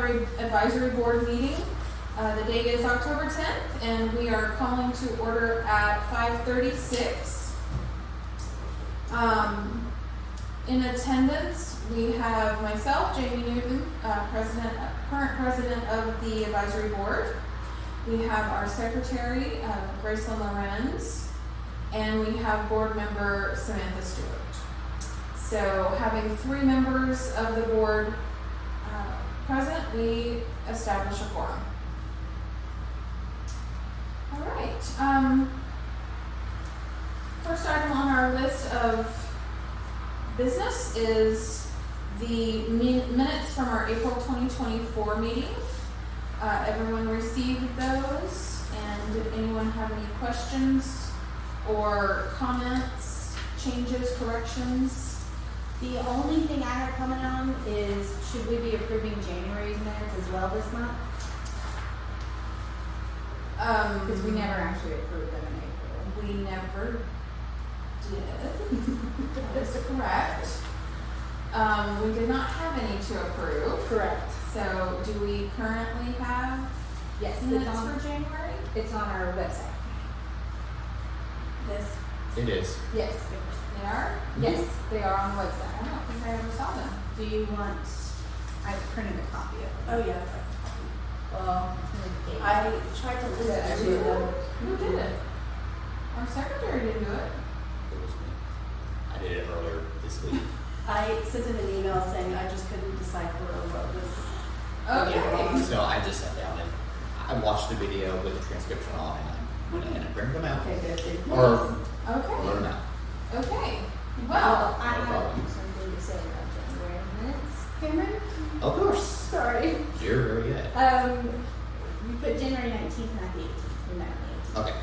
Library Advisory Board meeting. The date is October 10th, and we are calling to order at 5:36. In attendance, we have myself, Jamie Newton, current president of the advisory board. We have our secretary, Gracelyn Lorenz, and we have board member Samantha Stewart. So having 3 members of the board present, we establish a quorum. All right. First item on our list of business is the minutes from our April 2024 meeting. Everyone received those, and did anyone have any questions or comments, changes, corrections? The only thing I have comment on is, should we be approving January's minutes as well this month? Because we never actually approved them in April. We never did. That is correct. We did not have any to approve. Correct. So do we currently have Yes, minutes for January? it's on our website. This, It is. Yes. they are? Yes, they are on the I website. don't think I ever saw them. Do you want, I printed a copy of them. Oh, yeah. Well, I tried to listen to them. Who did it? Our secretary didn't do it. It was me. I did it earlier this week. I sent him an email saying I just couldn't decipher what was. Okay. So I just sat down and I watched the video with the transcription on and I went in and printed them out. Okay, good. Or Okay. wrote them out. Okay. Well, Well, I no have problem. something to say about January minutes. Cameron? Of course. Sorry. You're very good. You put January 19th, not the 18th. You're not the 18th. Okay.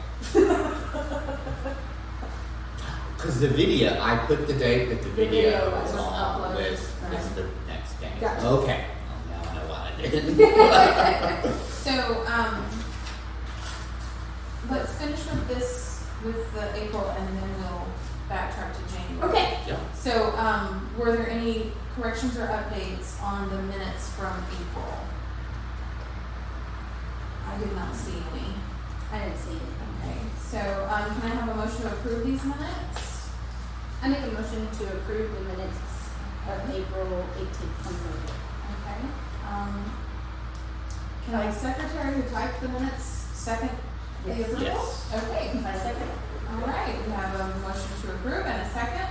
Because the video, I put the date that the video video was was on uploaded. with the next game. Gotcha. Okay. Well, now I know why I did. so, let's finish with this, with the April, and then we'll backtrack to January. Okay. Yeah. So, were there any corrections or updates on the minutes from April? I did not see any. I didn't see it. Okay, so, can I have a motion to approve these minutes? I make a motion to approve the minutes of April 18th, 2024. Okay, can the secretary who typed the minutes second the Yes. approval? Yes. Okay, My second. all right, we have a motion to approve and a second,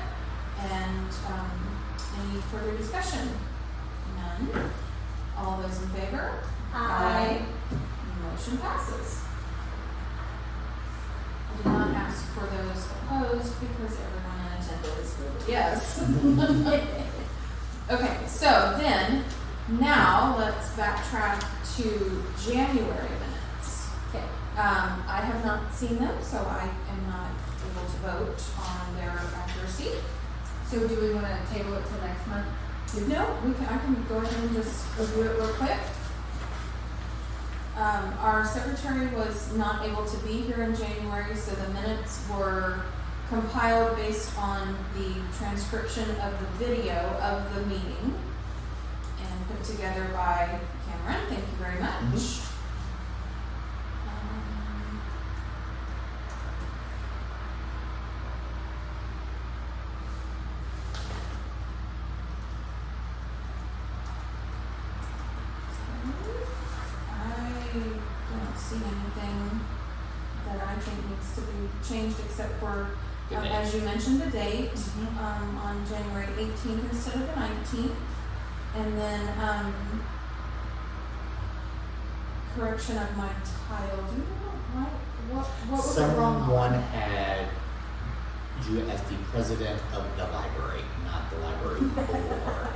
and, any further discussion? None. All those in favor? Aye. Motion passes. I did not ask for those opposed because everyone in attendance voted yes. Okay, so then, now let's backtrack to January minutes. Okay. I have not seen them, so I am not able to vote on their accuracy. So do we want to table it till next month? No, I can go ahead and just review it real quick. Our secretary was not able to be here in January, so the minutes were compiled based on the transcription of the video of the meeting and put together by Cameron. Thank you very much. I don't see anything that I think needs to be changed except for, The date. as you mentioned, the date, on January 18th instead of the 19th. And then, correction of my title. Do you know what was the wrong Someone one? had you as the president of the library, not the library board.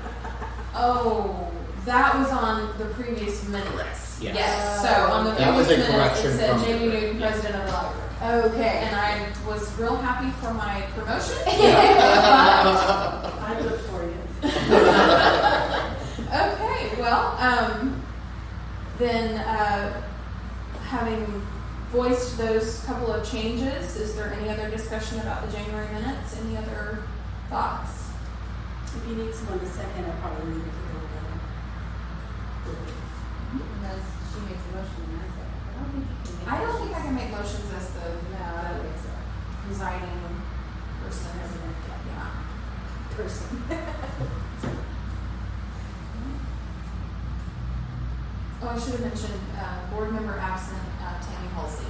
Oh, that was on the previous minutes. Correct, yes. Yes, so on the That was previous a minutes, it correction said from- Jamie Newton, yeah. president of the library. Okay. And I was real happy for my promotion. I look for you. Okay, well, then, having voiced those couple of changes, is there any other discussion about the January minutes? Any other thoughts? If you need someone to second, I'll probably need to go again. presiding person, yeah. Person. Oh, I should have mentioned, board member absent, Tammy Halsey.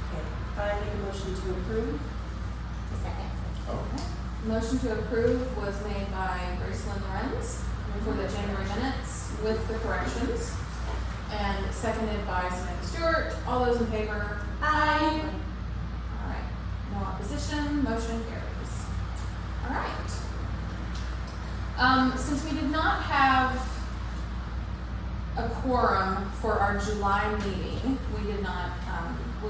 Okay, I make a motion to approve. Second. Okay. Motion to approve was made by Gracelyn Lorenz for the January minutes with the corrections, and seconded by Samantha Stewart. All those in favor? Aye. All right, no opposition, motion carries. All right. Since we did not have a quorum for our July meeting, we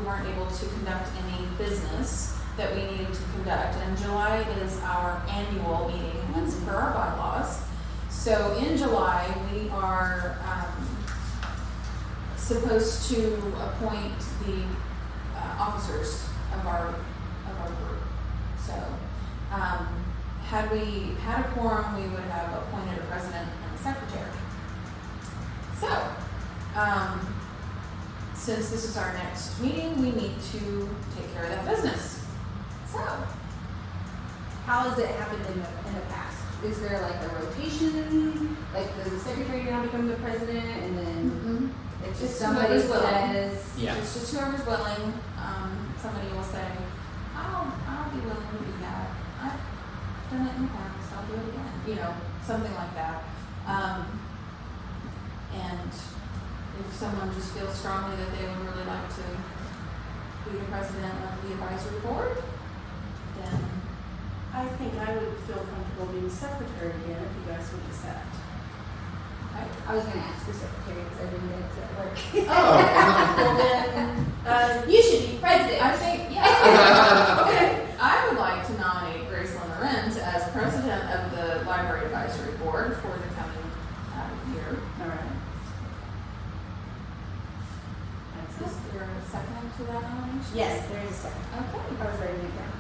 weren't able to conduct any business that we needed to conduct, and July is our annual meeting, as per our bylaws. So in July, we are supposed to appoint the officers of our group. So had we had a quorum, we would have appointed a president and a secretary. So since this is our next meeting, we need to take care of that business. So How has it happened in the past? Is there like a rotation? Like does the secretary now become the president and then it's just It's somebody whoever's willing. says, Yeah. it's just whoever's willing. Somebody will say, I'll be willing to do that. I've done it in the past, I'll do it again. You know, something like that. And if someone just feels strongly that they would really like to be the president of the advisory board, then I think I would feel comfortable being secretary again if you guys would accept. I was gonna ask for secretary because I didn't get it at work. well then, You should be president. I think, yeah. Okay. I would like to nominate Gracelyn Lorenz as president of the library advisory board for the coming year. All right. Is there a second to that nomination? Yes, there is a second. Okay. I was writing it down.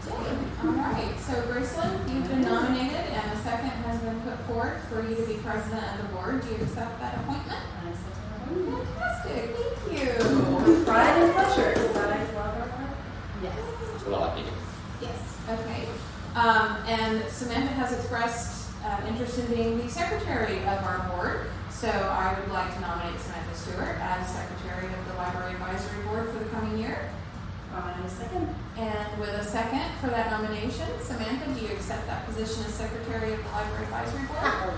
All right, so Gracelyn, you've been nominated and a second has been put forward for you to be president of the board. Do you accept that appointment? I accept that. Fantastic, thank you. Pride and pleasure, is that I love our part? Yes. That's what I like to hear. Yes, okay. And Samantha has expressed interest in being the secretary of our board. So I would like to nominate Samantha Stewart as secretary of the library advisory board for the coming year. I second. And with a second for that nomination, Samantha, do you accept that position as secretary of the library advisory board?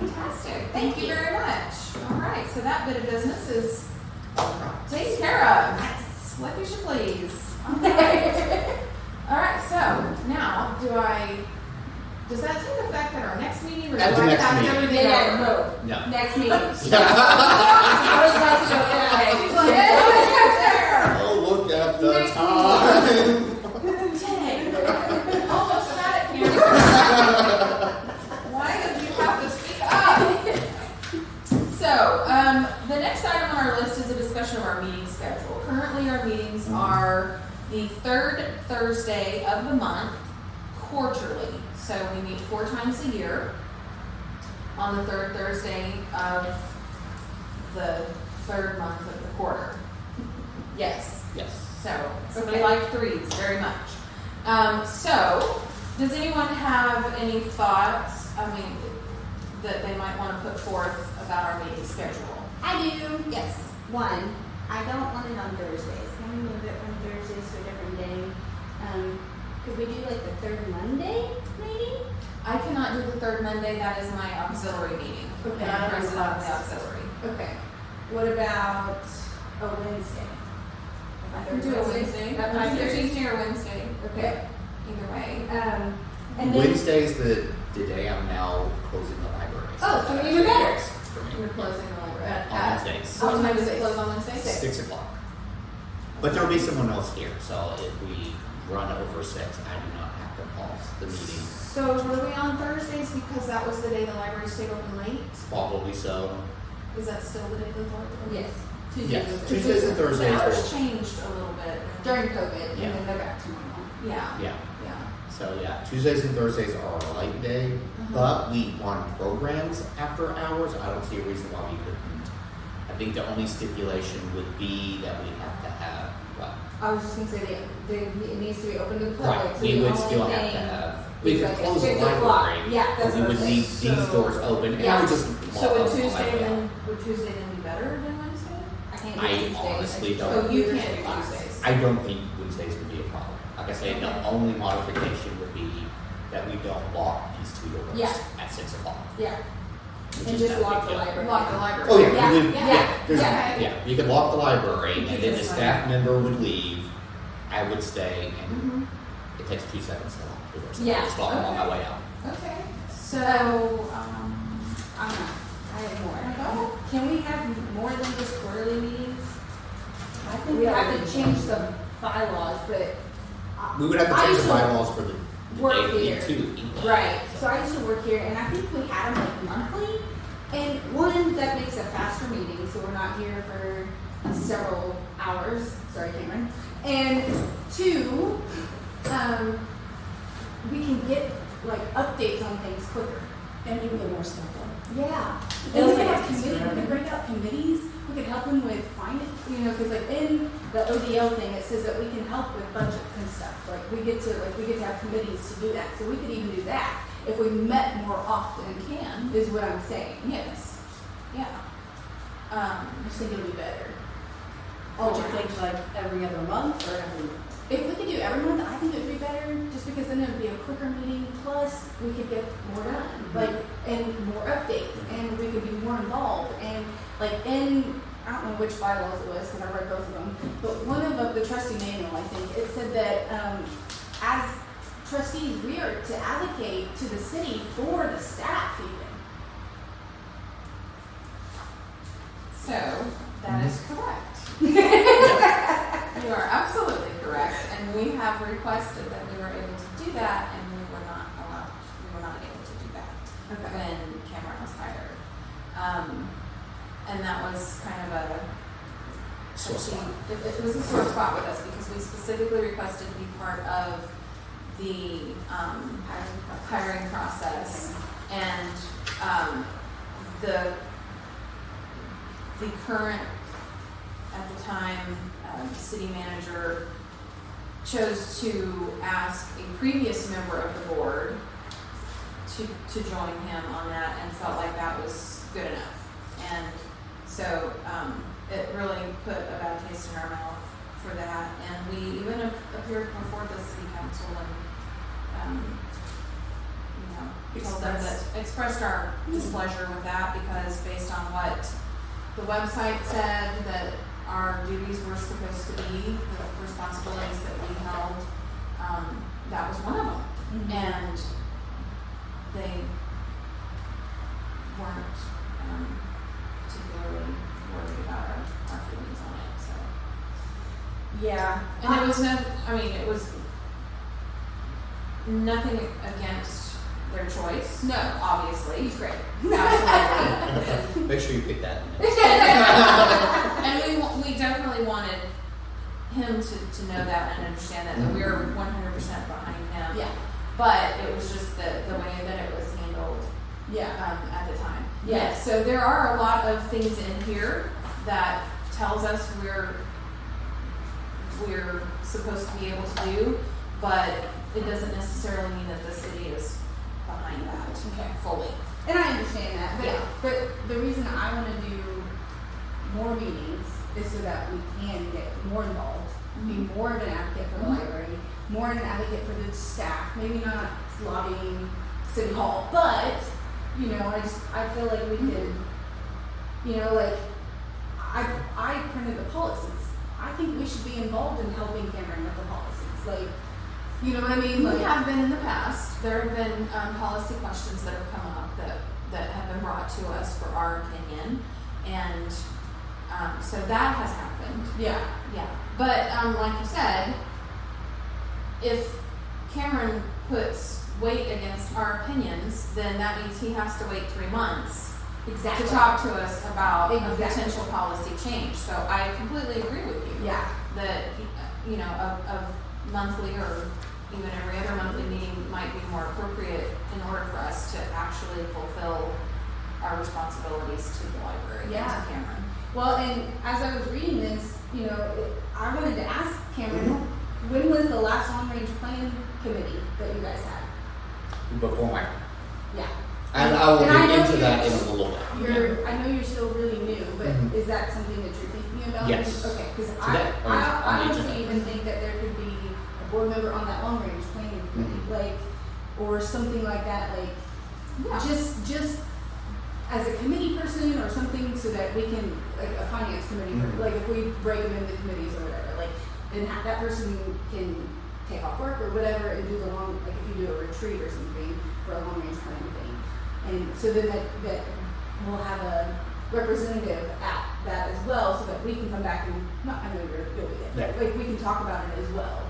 Fantastic. Thank you very much. All right, so that bit of business is taken care of. Nice. Like you should please. All right. All right, so now does that take effect at our next meeting? Or do At the I next pass meeting. everything over? No. No. Next meeting. I was about to go that way. She's like, "Oh, it's right there." Oh, look at the Next time. Dang. Almost had it, Karen. Why did you have to speak up? So, the next item on our list is a discussion of our meeting schedule. Currently, our meetings are the third Thursday of the month, quarterly. So we meet 4 times a year on the third Thursday of the third month of the quarter. Yes. Yes. So, somebody Okay. liked threes very much. So, does anyone have any thoughts, that they might want to put forth about our meeting schedule? I do. Yes. One, I don't want it on Thursdays. Can we move it from Thursdays to a different day? Could we do like the third Monday, maybe? I cannot do the third Monday, that is my auxiliary meeting. Okay. And I'm president of the auxiliary. Okay. What about a Wednesday? I can do a Wednesday, That might either be- Tuesday or Wednesday, Okay. either way. And then, Wednesday is the day I'm now closing the library. Oh, so even better. For me. You're closing the library. On Wednesdays. What time does it close on Wednesday? 6 o'clock. But there'll be someone else here, so if we run over 6, I do not have to pause the meeting. So were we on Thursdays because that was the day the library stayed open late? Probably so. Is that still the day the library? yes, Yes, Tuesdays. Tuesdays and The Thursdays. hours changed a little bit. During COVID, and Yeah. then they're back to normal. Yeah, Yeah. yeah. So yeah, Tuesdays and Thursdays are our light day, but we run programs after hours. I don't see a reason why we couldn't. I think the only stipulation would be that we have to have, I was just gonna say it needs to be open to the public. Right, so we the would only still have thing to have, we is could like at close the 6 o'clock. library. Yeah, that's but we what would I'm leave saying. these So- doors open, and I Yeah. would just So walk would on my Tuesday way out. then, would Tuesday then be better than Wednesday? I can't do I Tuesdays. honestly don't. Oh, you can't do Class. Tuesdays. I don't think Wednesdays would be a problem. Like I say, the Okay. only modification would be that we don't lock these two doors Yeah. at 6 o'clock. Yeah, which and is just not a lock big the deal. library. Lock the library. Oh, yeah, Yeah, we would, yeah, there's, yeah. yeah, you could lock the library, and then the Just staff like- member would leave, I would stay, and Mhm. it takes 2 seconds to lock the doors. Yeah. I just walk on my way out. Okay, so, I'm not. I have more. Go. Can we have more than just quarterly meetings? I think We that have would to be change fine. the bylaws, but. We would have to I change used the to bylaws for the work day to here. be too. Right, so I used to work here, and I think we had them like monthly, and one, that makes a faster meeting, so we're not here for several hours, sorry Cameron, and two, we can get like updates on things quicker. And you can get more stuff done. Yeah, They'll and we say could have it's committees, we forever. could break out committees, we could help them with finance, you know, cause like in the ODL thing, it says that we can help with budgets and stuff, like we get to have committees to do that, so we could even do that if we met more often, we can, is what I'm saying. yes, yeah. I just think it'll be better. Would you think like every other month or every? If we could do every month, I think it would be better, just because then it would be a quicker meeting, plus we could get more done, like, and more updates, and we could be more involved, and like in, I don't know which bylaws it was, because I read both of them, but one of them, the trustee manual, I think, it said that, as trustees, we are to advocate to the city for the staff even. So, that is correct. You are absolutely correct, and we have requested that we were able to do that, and we were not able to do that when Cameron was hired. And that was kind of a, Sore spot. it was a sore spot with us, because we specifically requested to be part of the, hiring process, and, the current, at the time, city manager chose to ask a previous member of the board to join him on that, and felt like that was good enough. And so, it really put a bad taste in our mouth for that, and we even appeared before the city council and, told them that, expressed our displeasure with that, because based on what the website said, that our duties were supposed to be, the responsibilities that we held, that was one of them. Mhm. And they weren't, particularly worried about our feelings on it, so. Yeah. And it was it was nothing against their choice. No. Obviously. He's great. Absolutely. Make sure you pick that. And we definitely wanted him to know that and understand that we were 100% behind him. Yeah, But it was just the way that it was handled yeah. at the time. Yeah. Yes, so there are a lot of things in here that tells us we're supposed to be able to do, but it doesn't necessarily mean that the city is behind that fully. And I understand that, Yeah. but the reason I want to do more meetings is so that we can get more involved, be more of an advocate for the Mhm. library, more of an advocate for the staff, maybe not lobbying City Hall, but, I feel like we could, I printed the policies. I think we should be involved in helping Cameron with the policies, you know what I mean? We have been in the past. There have been policy questions that have come up that have been brought to us for our opinion, and so that has happened. Yeah. Yeah, but like you said, if Cameron puts weight against our opinions, then that means he has to wait 3 months Exactly. to talk to us about Exactly. a potential policy change. So I completely agree with you. Yeah. That, a monthly or even every other monthly meeting might be more appropriate in order for us to actually fulfill our responsibilities to the library and Yeah. to Cameron. Well, and as I was reading this, I wanted to ask Cameron, when was the last long-range plan committee that you guys had? Before my, Yeah. and I will And I get know into you- that in a little bit. I know you're still really new, but Mhm. is that something that you're thinking about? Yes. Okay, because Today, on I the honestly agenda. even think that there could be a board member on that long-range planning committee, Mhm. like, or something like that, like, Yeah. just as a committee person or something, so that we can, like, a finance committee, Mhm. like, if we break them into committees or whatever, like, then that person can take off work or whatever and do the long, like, if you do a retreat or something for a long-range planning thing. And so then that we'll have a representative at that as well, so that we can come back and, I know you'll be there, but, like, we can talk about it as well.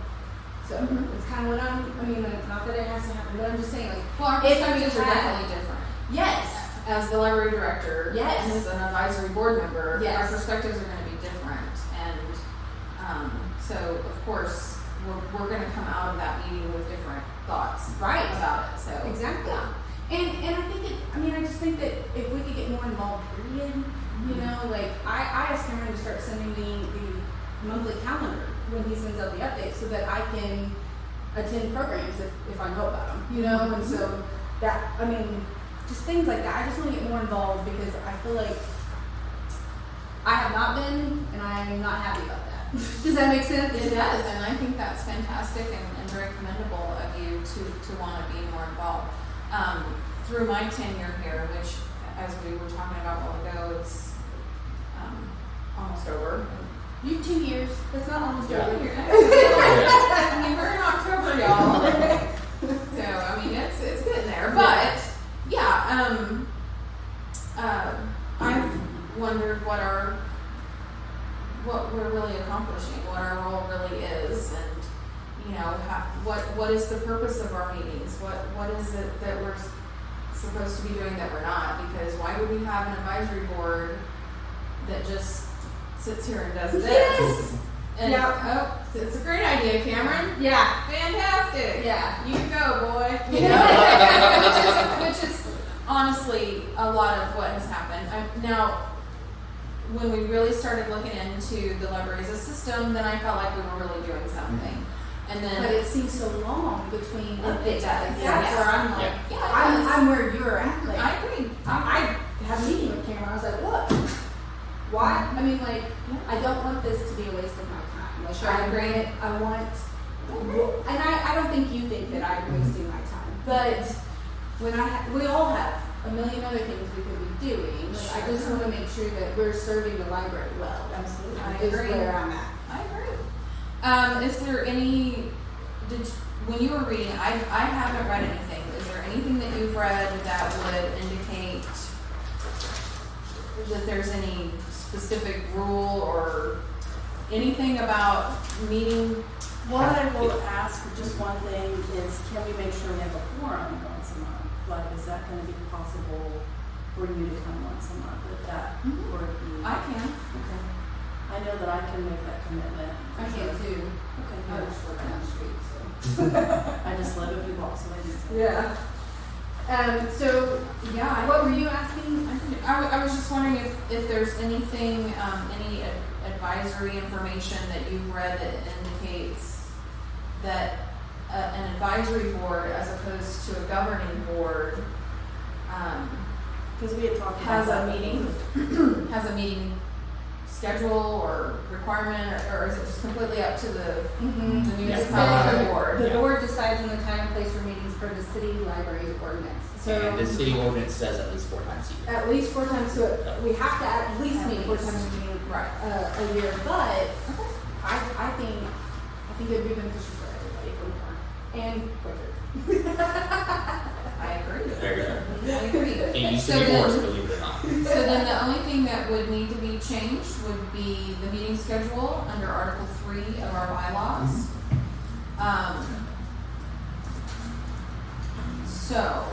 So, Mhm. it's kind of what I mean, like, not that it has to happen, but I'm just saying, like, Well, our If perspectives we are had- definitely different. yes, As the library director, Yes. and as an advisory board member, Yes. our perspectives are going to be different, and so of course we're going to come out of that meeting with different thoughts Right. about it. So exactly. yeah. And I think I just think that if we could get more involved, period, you know, like, I asked Cameron to start sending me the monthly calendar when he sends out the updates, so that I can attend programs if I know about them, you know, and so that, I mean, just things like that. I just want to get more involved, because I feel like I have not been, and I'm not happy about that. Does that make sense? It does, and I think that's fantastic and very commendable of you to want to be more involved. Through my tenure here, which, as we were talking about a while ago, it's almost over. You have 2 years. That's not almost Yeah. over. I mean, we're in October, y'all. So, I mean, it's getting there. But, yeah, I've wondered what we're really accomplishing, what our role really is, and, you know, what is the purpose of our meetings? What is it that we're supposed to be doing that we're not? Because why would we have an advisory board that just sits here and does this? Yes. And, Yeah. oh, it's a great idea, Cameron. Yeah. Fantastic. Yeah. You go, boy. You know, which is honestly a lot of what has happened. Now, when we really started looking into the library as a system, then I felt like we were really doing something. And then But it seems so long between updates. It does. That's Yeah. where I'm like, Yeah, it does. I'm where you're at. Like, I agree. I had a meeting with Cameron. I was like, look, why? I mean, like, I don't want this to be a waste of my time. Like, Sure, I agree. I want, and I don't think you think that I'm wasting my time, but when we all have a million other things we could be doing. Like, I just want to make sure that we're serving the library well. Absolutely. I Is agree. where I'm at. I agree. Is there when you were reading, I haven't read anything. Is there anything that you've read that would indicate that there's any specific rule or anything about meeting? What I will ask, just one thing, is can we make sure we have a forum once a month? Like, is that gonna be possible for you to come once a month, if that Mhm. were to be? I can. Okay. I know that I can make that commitment. I can too. Okay, I good. just work down the street, so. I just live a few blocks away. Yeah. So, Yeah. what were you asking? I was just wondering if there's anything, any advisory information that you've read that indicates that an advisory board as opposed to a governing board Because we had talked about has a that. meeting schedule or requirement, or is it just completely up to the Mm-hmm. municipality board? The board decides on the time and place for meetings per the city library ordinance. So, And the city ordinance says at least 4 times a year. at least 4 times, so we have to at least meet 4 times Right. a year, but I think it would be beneficial for everybody for more and quicker. I agree. Very good. I agree. It used So to be then- worse, believe it or not. So then the only thing that would need to be changed would be the meeting schedule under Article 3 of our bylaws. So,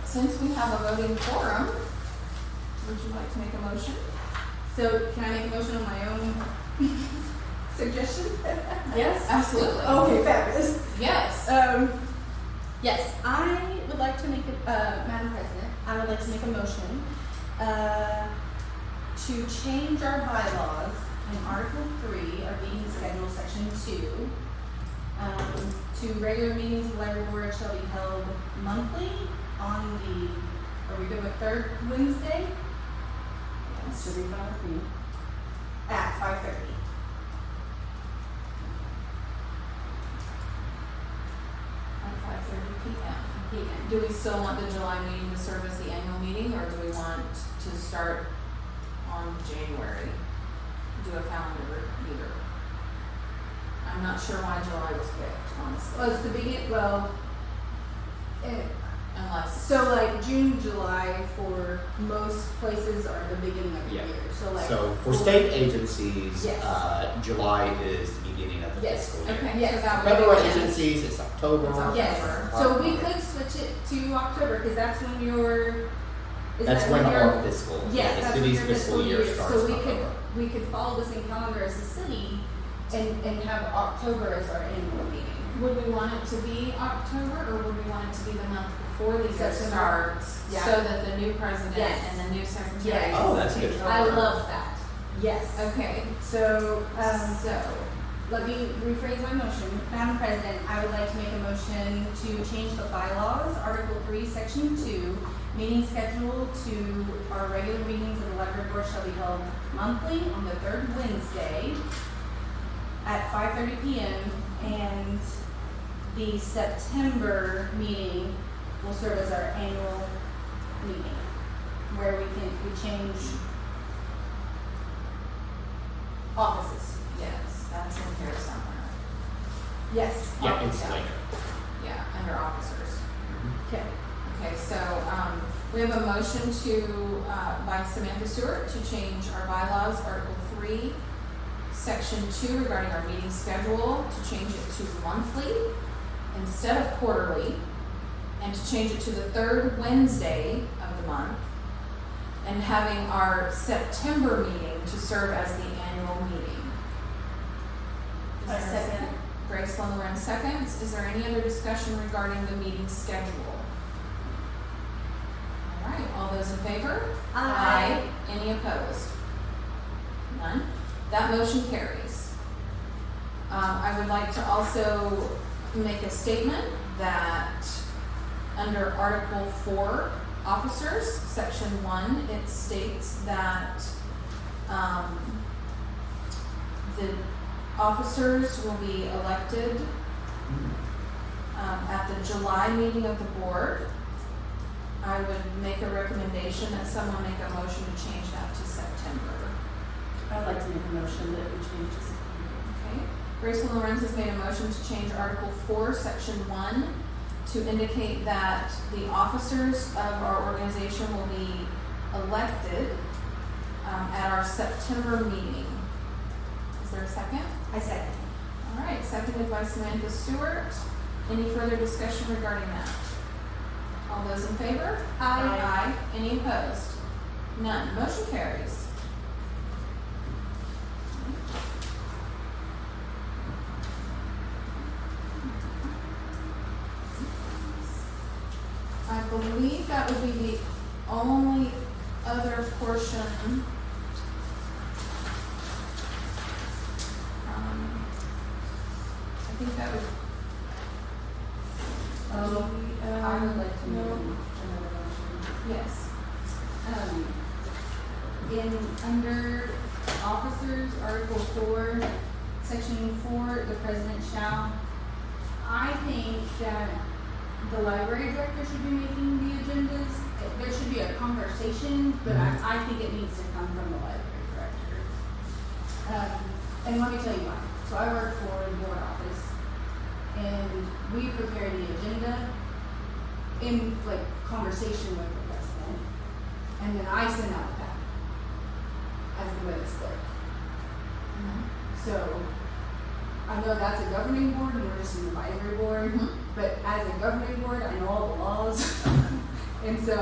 since we have a voting quorum, would you like to make a motion? So, can I make a motion on my own suggestion? Yes? Absolutely. Okay, fabulous. Yes. Yes, I would like to make Madam President, I would like to make a motion to change our bylaws in Article 3, our meeting schedule, Section 2, 2 regular meetings of the library board shall be held monthly on the, are we good with third Wednesday? Should be fine with me. At 5:30. At 5:30 PM. p.m. Do we still want the July meeting to serve as the annual meeting, or do we want to start on January? Do a calendar either? I'm not sure why July was picked, honestly. Well, it's the beginning, Unless, so like June, July for most places are the beginning of the Yeah. year. So like. So for state agencies, Yes. July is the beginning of the Yes. fiscal year. okay, Yes. so that would Federal make sense. agencies, it's October. It's October. Yes, so we could switch it to October, cause that's when your. is That's that when your- our fiscal, Yes, the that's when city's your fiscal year starts So in we could, October. we could follow the same calendar as the city and have October as our annual meeting. Would we want it to be October, or would we want it to be the month before the year September. starts? Yeah. So that the new president Yes. and the new secretary. Yes. Oh, that's good. take I over. love that, yes. Okay, So, so, let me rephrase my motion. Madam President, I would like to make a motion to change the bylaws, Article 3, Section 2, meeting schedule to our regular meetings of the library board shall be held monthly on the third Wednesday at 5:30 p.m. and the September meeting will serve as our annual meeting where we change offices. yes, that's in here somewhere. Yes. Yeah, it's Yeah. later. Yeah, under officers. Okay. Okay, so, we have a motion to, by Samantha Stewart to change our bylaws, Article 3, Section 2 regarding our meeting schedule, to change it to monthly instead of quarterly, and to change it to the third Wednesday of the month, and having our September meeting to serve as the annual meeting. Is I there a second. Grace Loren seconds. Is there any other discussion regarding the meeting schedule? All right, all those in favor? Aye. Any opposed? None. That motion carries. I would like to also make a statement that under Article 4, Officers, Section 1, it states that the officers will be elected at the July meeting of the board. I would make a recommendation that someone make a motion to change that to September. I'd like to make a motion that we change to September. Okay, Grace Lorenz has made a motion to change Article 4, Section 1, to indicate that the officers of our organization will be elected at our September meeting. Is there a second? I second. All right, seconded by Samantha Stewart. Any further discussion regarding that? All those in favor? Aye. Aye. Any opposed? None. Motion carries. I believe that would be the only other portion. I think that would. I would like to make no. another motion. Yes. In under officers, Article 4, Section 4, the president shall. I think that the library director should be making the agendas. There should be a conversation, but I think it needs to come from the library director. And let me tell you why. So I work for the board office, and we prepare the agenda in like conversation with the president, and then I send out the packet as the minutes clerk. So I know that's a governing board, and we're just an advisory board. Mhm. But as a governing board, I know all the laws, and so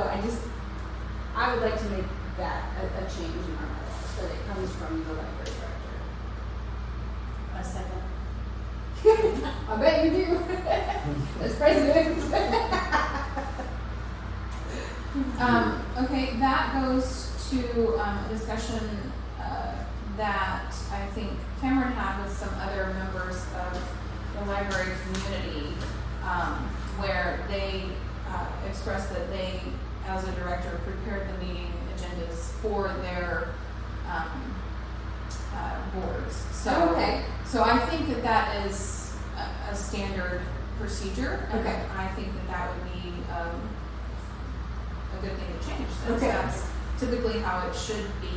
I would like to make that a change in our bylaws, so that it comes from the library director. A second. I bet you do. As president. Okay, that goes to a discussion that I think Cameron had with some other members of the library community, where they expressed that they, as a director, prepared the meeting agendas for their boards. So, Okay. so I think that that is a standard procedure, and Okay. I think that that would be a good thing to change. Since Okay. that's typically how it should be.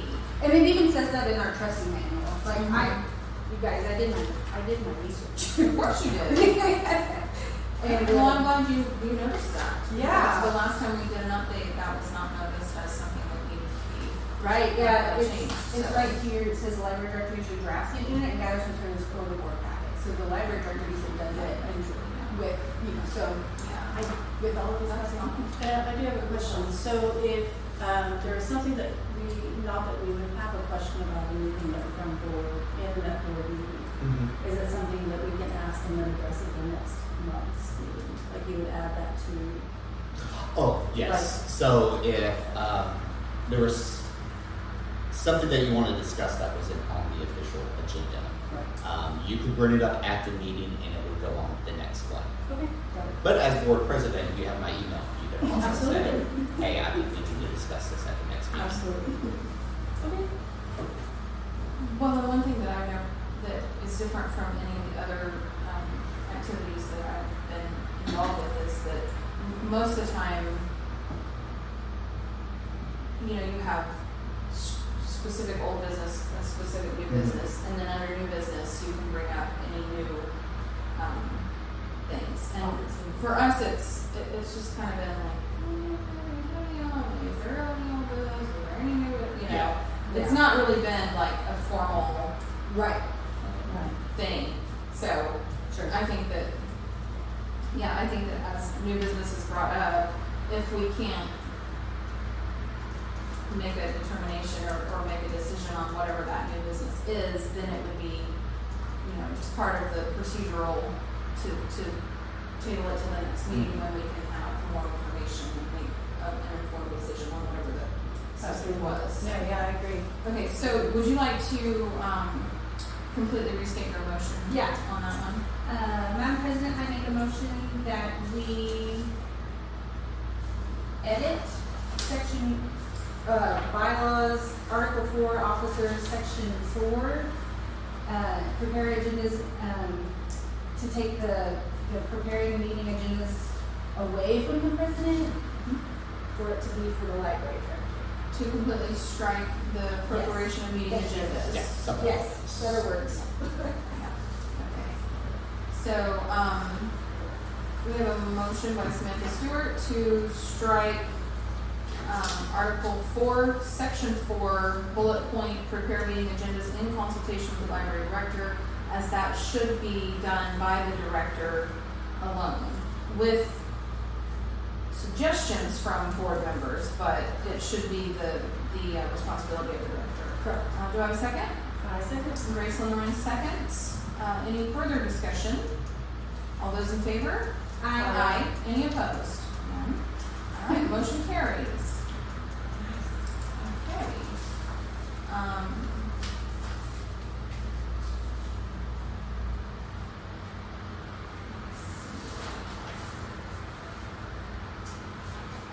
And it even says that in our trustee manual. Like Mhm. you guys, I did my research. Of course you did. And Well, I'm glad you noticed that. Yeah. Because the last time we did an update, that was not noticed as something that needed to be. right, yeah, Change, it's so. right here. It says the library director usually drafts the agenda and gathers materials for the board packet. So the library director usually does it Usually, yeah. with, so Yeah. with all of this. That's fine. I do have a question. So if there is something that not that we would have a question about anything that would come forward in that board meeting, is it something that we can ask and then address at the next month's meeting? Like you would add that to, Oh, yes. So if there was something that you want to discuss that wasn't on the official agenda, you could bring it up at the meeting and it would go on the next one. okay, got it. But as board president, you have my email. You can also say, Absolutely. hey, I think we need to discuss this at the next meeting. Absolutely. Okay. Well, the one thing that I know that is different from any of the other activities that I've been involved with is that most of the time, you know, you have specific old business, a specific new business, and then under new business, you can bring up any new things. And for us, it's just kind of been like, is there any old business? Is there any new, you know? Yeah. It's not really been like a formal Right. thing. So Sure. I think that, I think that as new business is brought up, if we can't make a determination or make a decision on whatever that new business is, then it would be, you know, just part of the procedural to table it to the next meeting when we can have more information and make an informed decision on whatever the subject was. No, yeah, I agree. Okay, so would you like to completely restate your motion? Yeah. On that one? Madam President, I make a motion that we edit section, bylaws, Article 4, officers, section 4, prepare agendas, to take the preparing meeting agendas away from the president, for it to be for the library director. To completely strike the preparation of meeting Thank you. agendas? Yeah, something like Yes, better words. Okay. So, we have a motion by Samantha Stewart to strike, Article 4, Section 4, bullet point, prepare meeting agendas in consultation with the library director, as that should be done by the director alone, with suggestions from board members, but it should be the responsibility of the director. Correct. Do I have a second? I second. Grace Lillerman seconds. Any further discussion? All those in favor? Aye. Any opposed? None. All right, motion carries. Okay.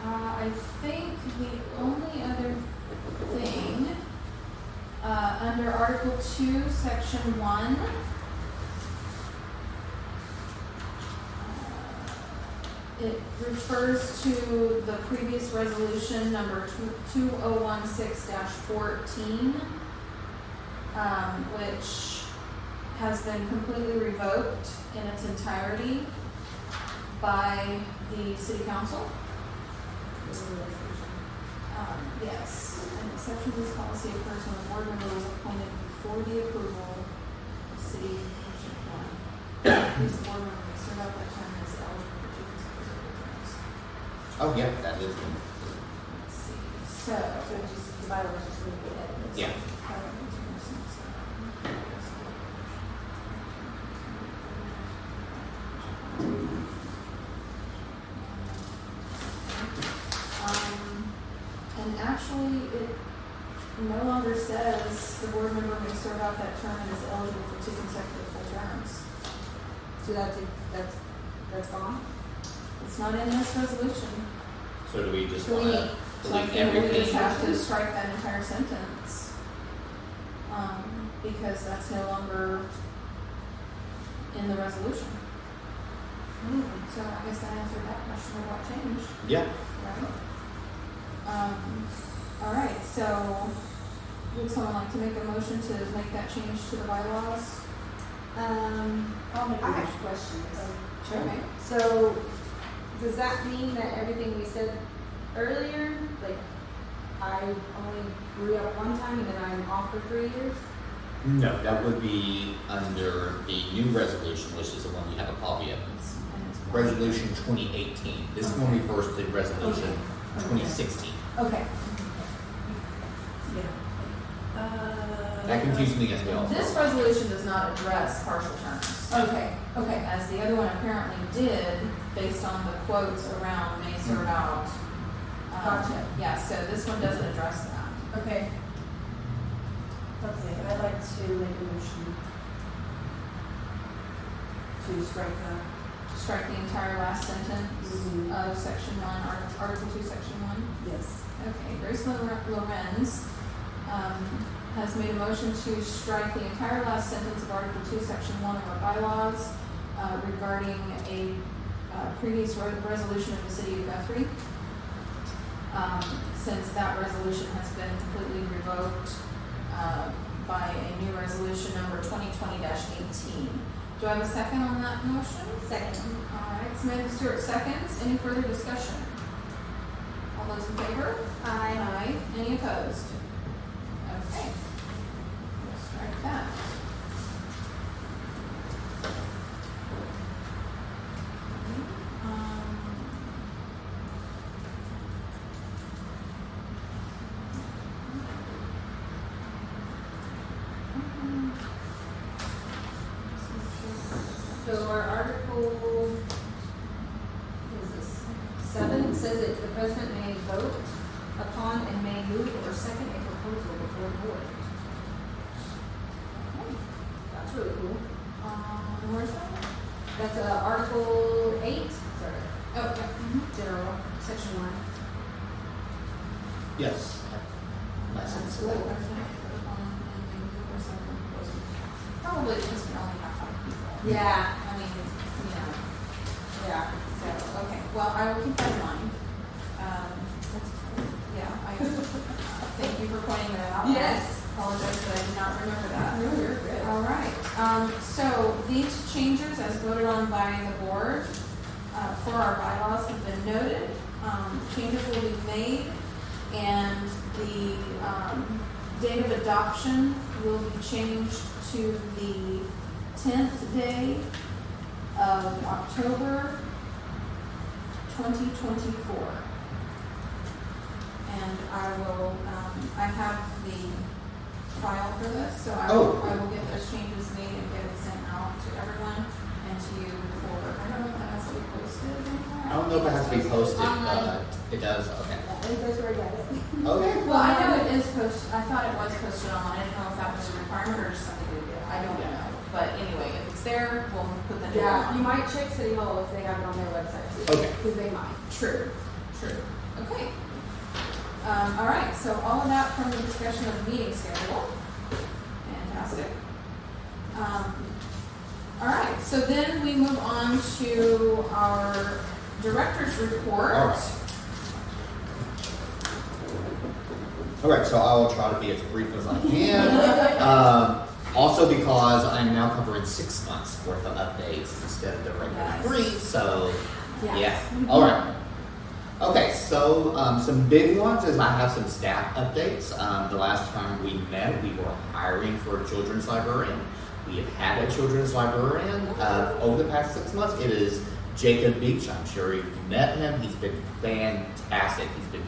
I think the only other thing, under Article 2, Section 1, it refers to the previous resolution number 2016-14, which has been completely revoked in its entirety by the city council. Yes, an exception to this policy occurs when the board member was appointed before the approval of city commission plan. This board member may serve out that term and is eligible for 2 consecutive terms. Oh, yeah, that is. Let's see, so. So just, the bylaws just need to be edited. Yeah. And actually, it no longer says the board member may serve out that term and is eligible for 2 consecutive full terms. So that's gone? It's not in this resolution. So do we just So we want need, to so I delete think we everything? just have to strike that entire sentence. Because that's no longer in the resolution. So I guess that answered that question of what changed, Yeah. right? All right, so would someone like to make a motion to make that change to the bylaws? I'll make I a have motion. questions. Okay. So, does that mean that everything we said earlier, like, I only re-up one time and then I'm off for 3 years? No, that would be under the new resolution, which is the one you have a copy of. It's Resolution 2018. This one refers to Resolution 2016. Okay. Yeah. That confused me as well. This resolution does not address partial terms, Okay, okay. as the other one apparently did, based on the quotes around may serve out. Gotcha. Yeah, so this one doesn't address that. Okay. Okay, I'd like to make a motion to strike that. Strike the entire last sentence Mhm. of section 1, Article 2, section 1. Yes. Okay, Grace Lorenz has made a motion to strike the entire last sentence of Article 2, Section 1 of our bylaws regarding a previous resolution of the city of Guthrie. Since that resolution has been completely revoked by a new resolution number 2020-18. Do I have a second on that motion? Second. All right, Samantha Stewart seconds. Any further discussion? All those in favor? Aye. Any opposed? Okay. We'll strike that. So our article, what is this, 7, says that the president may vote upon and may move or second a proposal before the board. That's really cool. Where's that? That's Article 8, sorry, Oh, yeah. general, section 1. Yes. Nice and slow. Probably because we only have 5 people. Yeah, I mean, you know, yeah. so, okay, well, I will keep that in mind. Yeah, I, thank you for pointing that out. Yes. Apologize that I did not remember that. No, you're good. All right, so these changes as voted on by the board, for our bylaws have been noted. Changes will be made and the, date of adoption will be changed to the 10th day of October 2024. And I will, I have the file for this, so I will get those changes made and get it sent out to everyone and to you for, I don't know if that has to be posted anymore. I don't know if it has to be posted, Online. but it does, okay. That's where I got it. Okay. Well, I know it is posted, I thought it was posted online, I didn't know if that was a requirement or just something we did, I don't know. But anyway, if it's there, we'll put the new Yeah, you on. might check City Hall if they have it on their website too. Okay. Because they might. True, okay. All right, so all of that from the discussion of the meeting schedule. Fantastic. All right, so then we move on to our director's report. All right. All right, so I will try to be as brief as I can. Also because I'm now covering 6 months worth of updates instead of the regular Yes. 3, so Yes. yeah. All right. Okay, so some big ones is I have some staff updates. The last time we met, we were hiring for a children's librarian. We have had a children's librarian over the past 6 months. It is Jacob Beach. I'm sure you've met him. He's been fantastic. He's been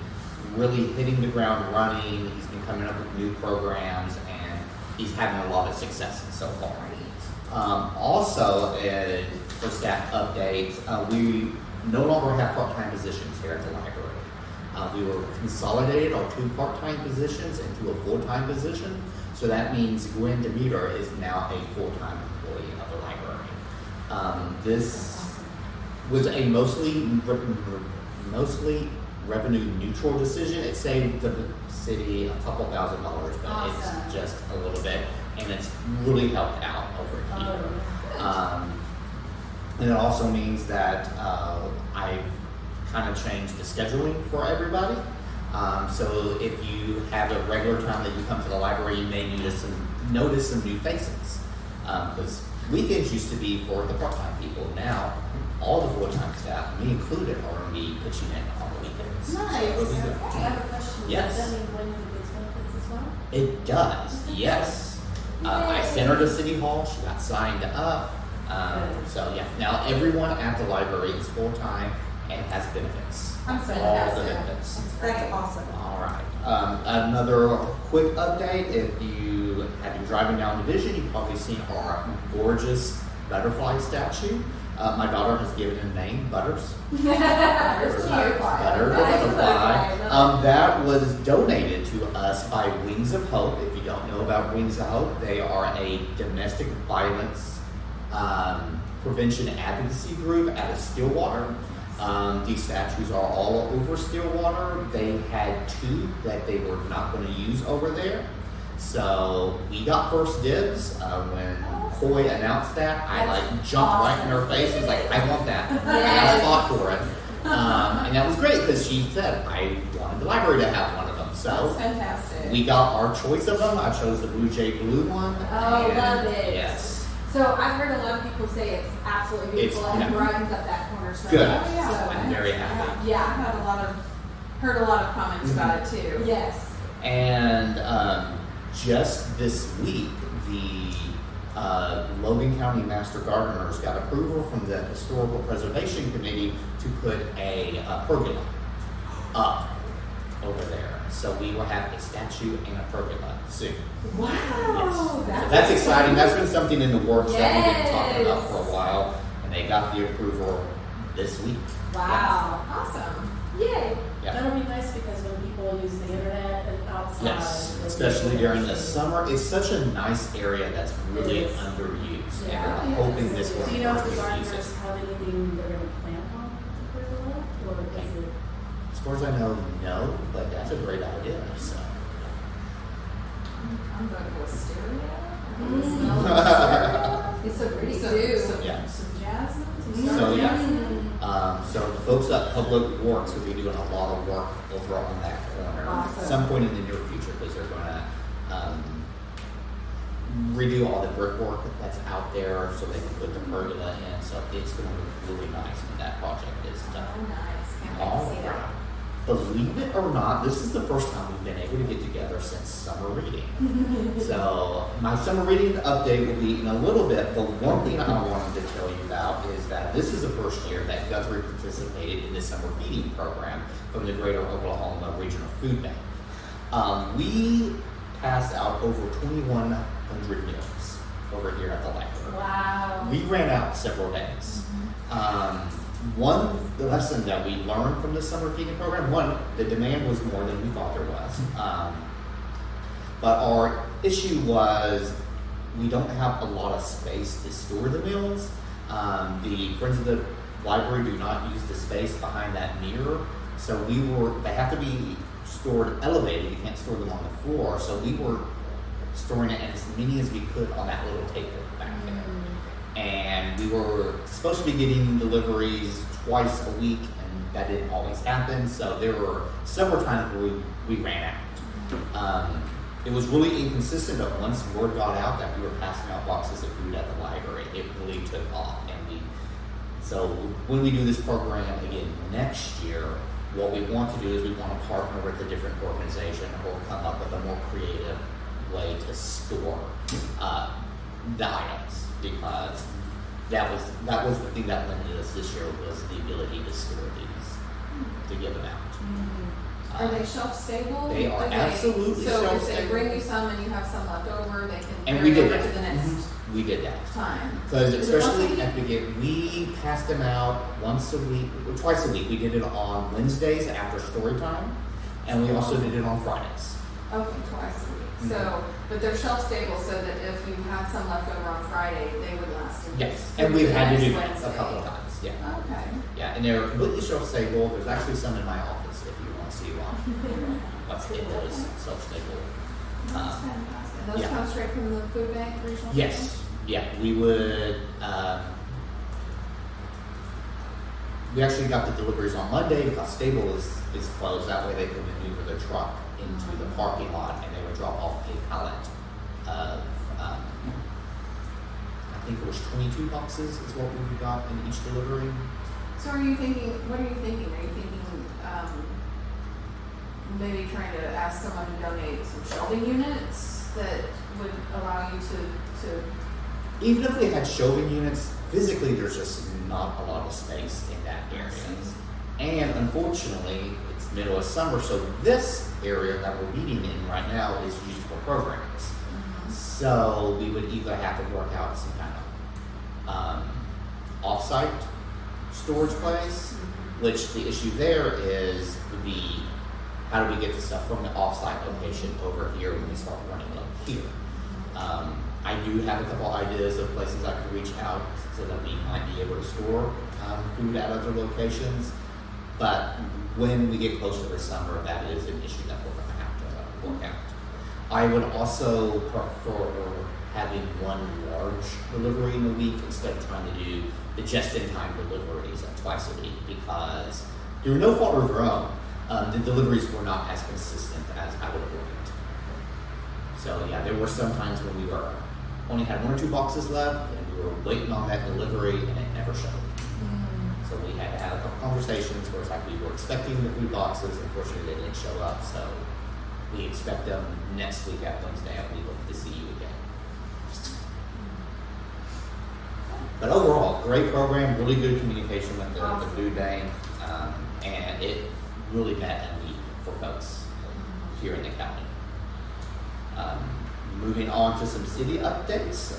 really hitting the ground running. He's been coming up with new programs, and he's having a lot of success so far. Also, for staff updates, we no longer have part-time positions here at the library. We were consolidated our 2 part-time positions into a full-time position. So that means Gwen Demeter is now a full-time employee of the library. This was a mostly revenue neutral decision. It saved the city a couple $1,000s, but Awesome. it's just a little bit, and it's really helped out over here. And it also means that I kind of changed the scheduling for everybody. So if you have a regular time that you come to the library, you may notice some new faces. Because weekends used to be for the part-time people. Now, all the full-time staff, me included, are going to be pitching in on the weekends. So Nice. it'll be good. I have a question. Yes. Does that mean Gwen gets benefits as well? It does, yes. I sent her to City Hall, she got signed up. So yeah, now everyone at the library is full-time and has benefits. I'm so All happy. the benefits. That's awesome. All right. Another quick update, if you have been driving down Division, you've probably seen our gorgeous butterfly statue. My daughter has given it a name, Butters. Butter the butterfly. That was donated to us by Wings of Hope. If you don't know about Wings of Hope, they are a domestic violence prevention advocacy group out of Stillwater. These statues are all over Stillwater. They had 2 that they were not going to use over there. So we got first dibs. When Coy announced that, I jumped right in her face. Was like, I want that. I got a spot for it. And that was great because she said, I wanted the library to have one of them. That's So fantastic. we got our choice of them. I chose the Blue Jay Blue one. Oh, and love it. Yes. So I've heard a lot of people say it's absolutely beautiful It's- and it yeah. brightens up that corner. So Good. Oh, yeah. So, I'm very happy. I yeah. had heard a lot of comments about it too. Yes. And just this week, the Logan County Master Gardeners got approval from the Historical Preservation Committee to put a pergola up over there. So we will have a statue and a pergola soon. Wow. Yes. So that's exciting. That's been something in the works that we've been talking about Yes. for a while, and they got the approval this week. Wow. Awesome. Yay. Yeah. That'll be nice because when people use the internet and outside. Yes, they'll especially be during the able to- summer. It's such a nice area that's really It is. underused. Yeah. And I'm hoping this will Do you know if the use gardeners it. have anything they're gonna plant on the pergola, or is it? As far as I know, no, but that's a great idea. So. I'm going to wisteria. It's so pretty Some, too. Yeah. some jasmine. Some Mm. So, yeah. Mm. So the folks at Public Works will be doing a lot of work over on that corner Awesome. at some point in the near future because they're going to redo all the brickwork that's out there so they can put the pergola in. So it's going to look really nice when that project is done. Oh, nice. Can't wait All to see that. right. Believe it or not, this is the first time we've been able to get together since summer reading. So my summer reading update will be in a little bit, but one thing I wanted to tell you about is that this is the first year that Guthrie participated in the summer feeding program from the Greater Oklahoma Regional Food Bank. We passed out over 2,100 meals over here at the library. Wow. We ran out several days. One lesson that we learned from the summer feeding program, the demand was more than we thought there was. But our issue was we don't have a lot of space to store the meals. The Friends of the Library do not use the space behind that mirror. So they have to be stored elevated. You can't store them on the floor. So we were storing it as many as we could on that little table back there. And we were supposed to be getting deliveries twice a week, and that didn't always happen. So there were several times where we ran out. It was really inconsistent, but once word got out that we were passing out boxes of food at the library, it really took off. So when we do this program again next year, what we want to do is we want to partner with a different organization or come up with a more creative way to store the items, because that was the thing that limited us this year was the ability to store these, to give them out. Are they shelf stable? They are Okay. absolutely So shelf if they stable. bring you some and you have some left over, they can And carry we did over that. to the next. We did that. time? Because Is it once a especially week? at the beginning, we passed them out once a week, or twice a week. We did it on Wednesdays after story time, and we also did it on Fridays. Okay, twice a week. So, Mhm. but they're shelf stable so that if you had some left over on Friday, they would last. until- Yes, and we've the had to next do that a Wednesday. couple of times, yeah. Okay. Yeah, and they're completely shelf stable. There's actually some in my office if you want to see what's in those shelf stable. That's fantastic. And those yeah. come straight from the food bank, regional? Yes, yeah, we would, we actually got the deliveries on Monday because Stable is closed. That way they could maneuver their truck into the parking lot and they would drop off a pallet of, I think it was 22 boxes is what we got in each delivery. So are you thinking, what are you thinking? Are you thinking, maybe trying to ask someone to donate some shelving units that would allow you to Even if we had shelving units, physically there's just not a lot of space in that area. And unfortunately, it's middle of summer, so this area that we're meeting in right now is used for programs. So we would either have to work out some kind of off-site storage place, which the issue there is how do we get the stuff from the off-site location over here when we start running low here? I do have a couple ideas of places I could reach out so that we might be able to store food at other locations. But when we get closer to summer, that is an issue that we're going to have to work out. I would also prefer having one large delivery in a week instead of trying to do the just-in-time deliveries twice a week because through no fault of their own, the deliveries were not as consistent as I would have liked. So yeah, there were some times when we only had 1 or 2 boxes left and we were waiting on that delivery and it never showed. So we had to have a couple conversations where it's like we were expecting the food boxes, unfortunately they didn't show up, so we expect them next week at Wednesday and we hope to see you again. But overall, great program, really good communication with the food bank, and it really met a need for folks here in the county. Moving on to some city updates,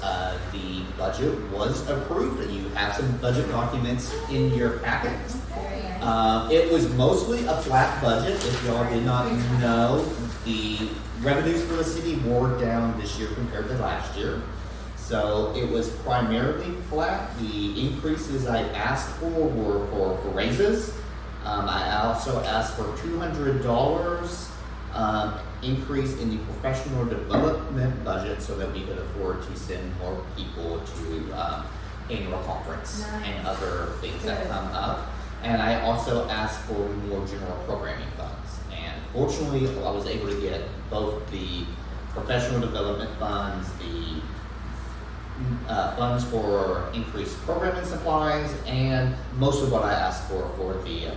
the budget was approved. You have some budget documents in your packet. It was mostly a flat budget. If y'all did not know, the revenues for the city were down this year compared to last year. So it was primarily flat. The increases I asked for were for raises. I also asked for $200 increase in the professional development budget so that we could afford to send more people to annual conference and other things that come up. And I also asked for more general programming funds. And fortunately, I was able to get both the professional development funds, the funds for increased programming supplies, and most of what I asked for the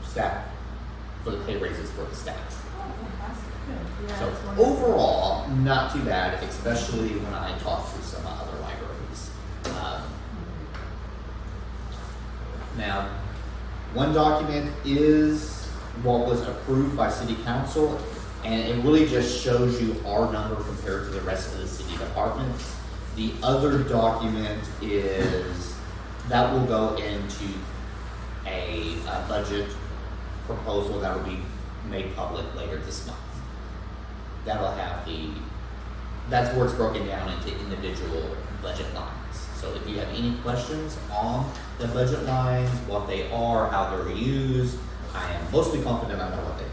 staff, for the pay raises for the staff. So overall, not too bad, especially when I talked to some other libraries. Now, one document is what was approved by City Council, and it really just shows you our number compared to the rest of the city departments. The other document is that will go into a budget proposal that will be made public later this month. That'll have that's where it's broken down into individual budget lines. So if you have any questions on the budget lines, what they are, how they're used, I am mostly confident I know what they are.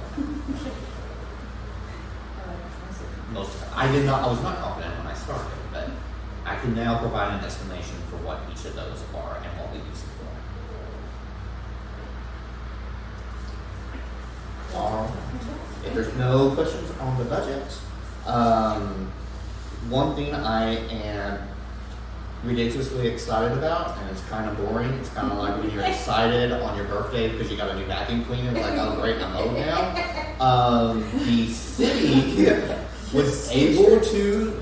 I was not confident when I started, but I can now provide an explanation for what each of those are and what we use them for. If there's no questions on the budget, one thing I am ridiculously excited about, and it's kind of boring, it's kind of like when you're excited on your birthday because you got a new vacuum cleaner, it's like, oh great, I'm old now. The city was able to,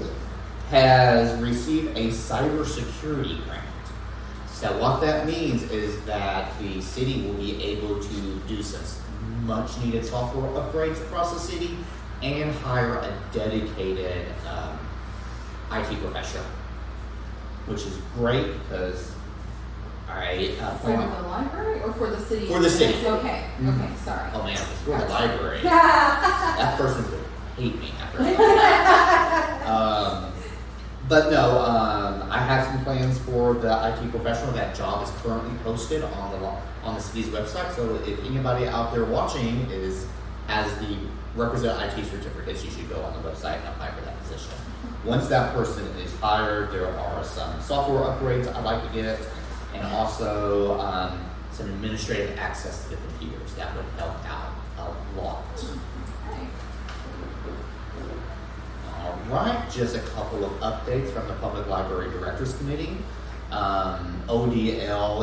has received a cybersecurity grant. So what that means is that the city will be able to do some much needed software upgrades across the city and hire a dedicated IT professional which is great because I For plan on. the library or for the city? For the city. Okay, Mhm. okay, sorry. Oh man, it's for the library. That person would hate me after but no, I have some plans for the IT professional. That job is currently posted on the city's website. So if anybody out there watching has the requisite IT certificates, you should go on the website and apply for that position. Once that person is hired, there are some software upgrades I'd like to get, and also some administrative access to the computers. That would help out a lot. Okay. All right, just a couple of updates from the Public Library Directors Committee. ODL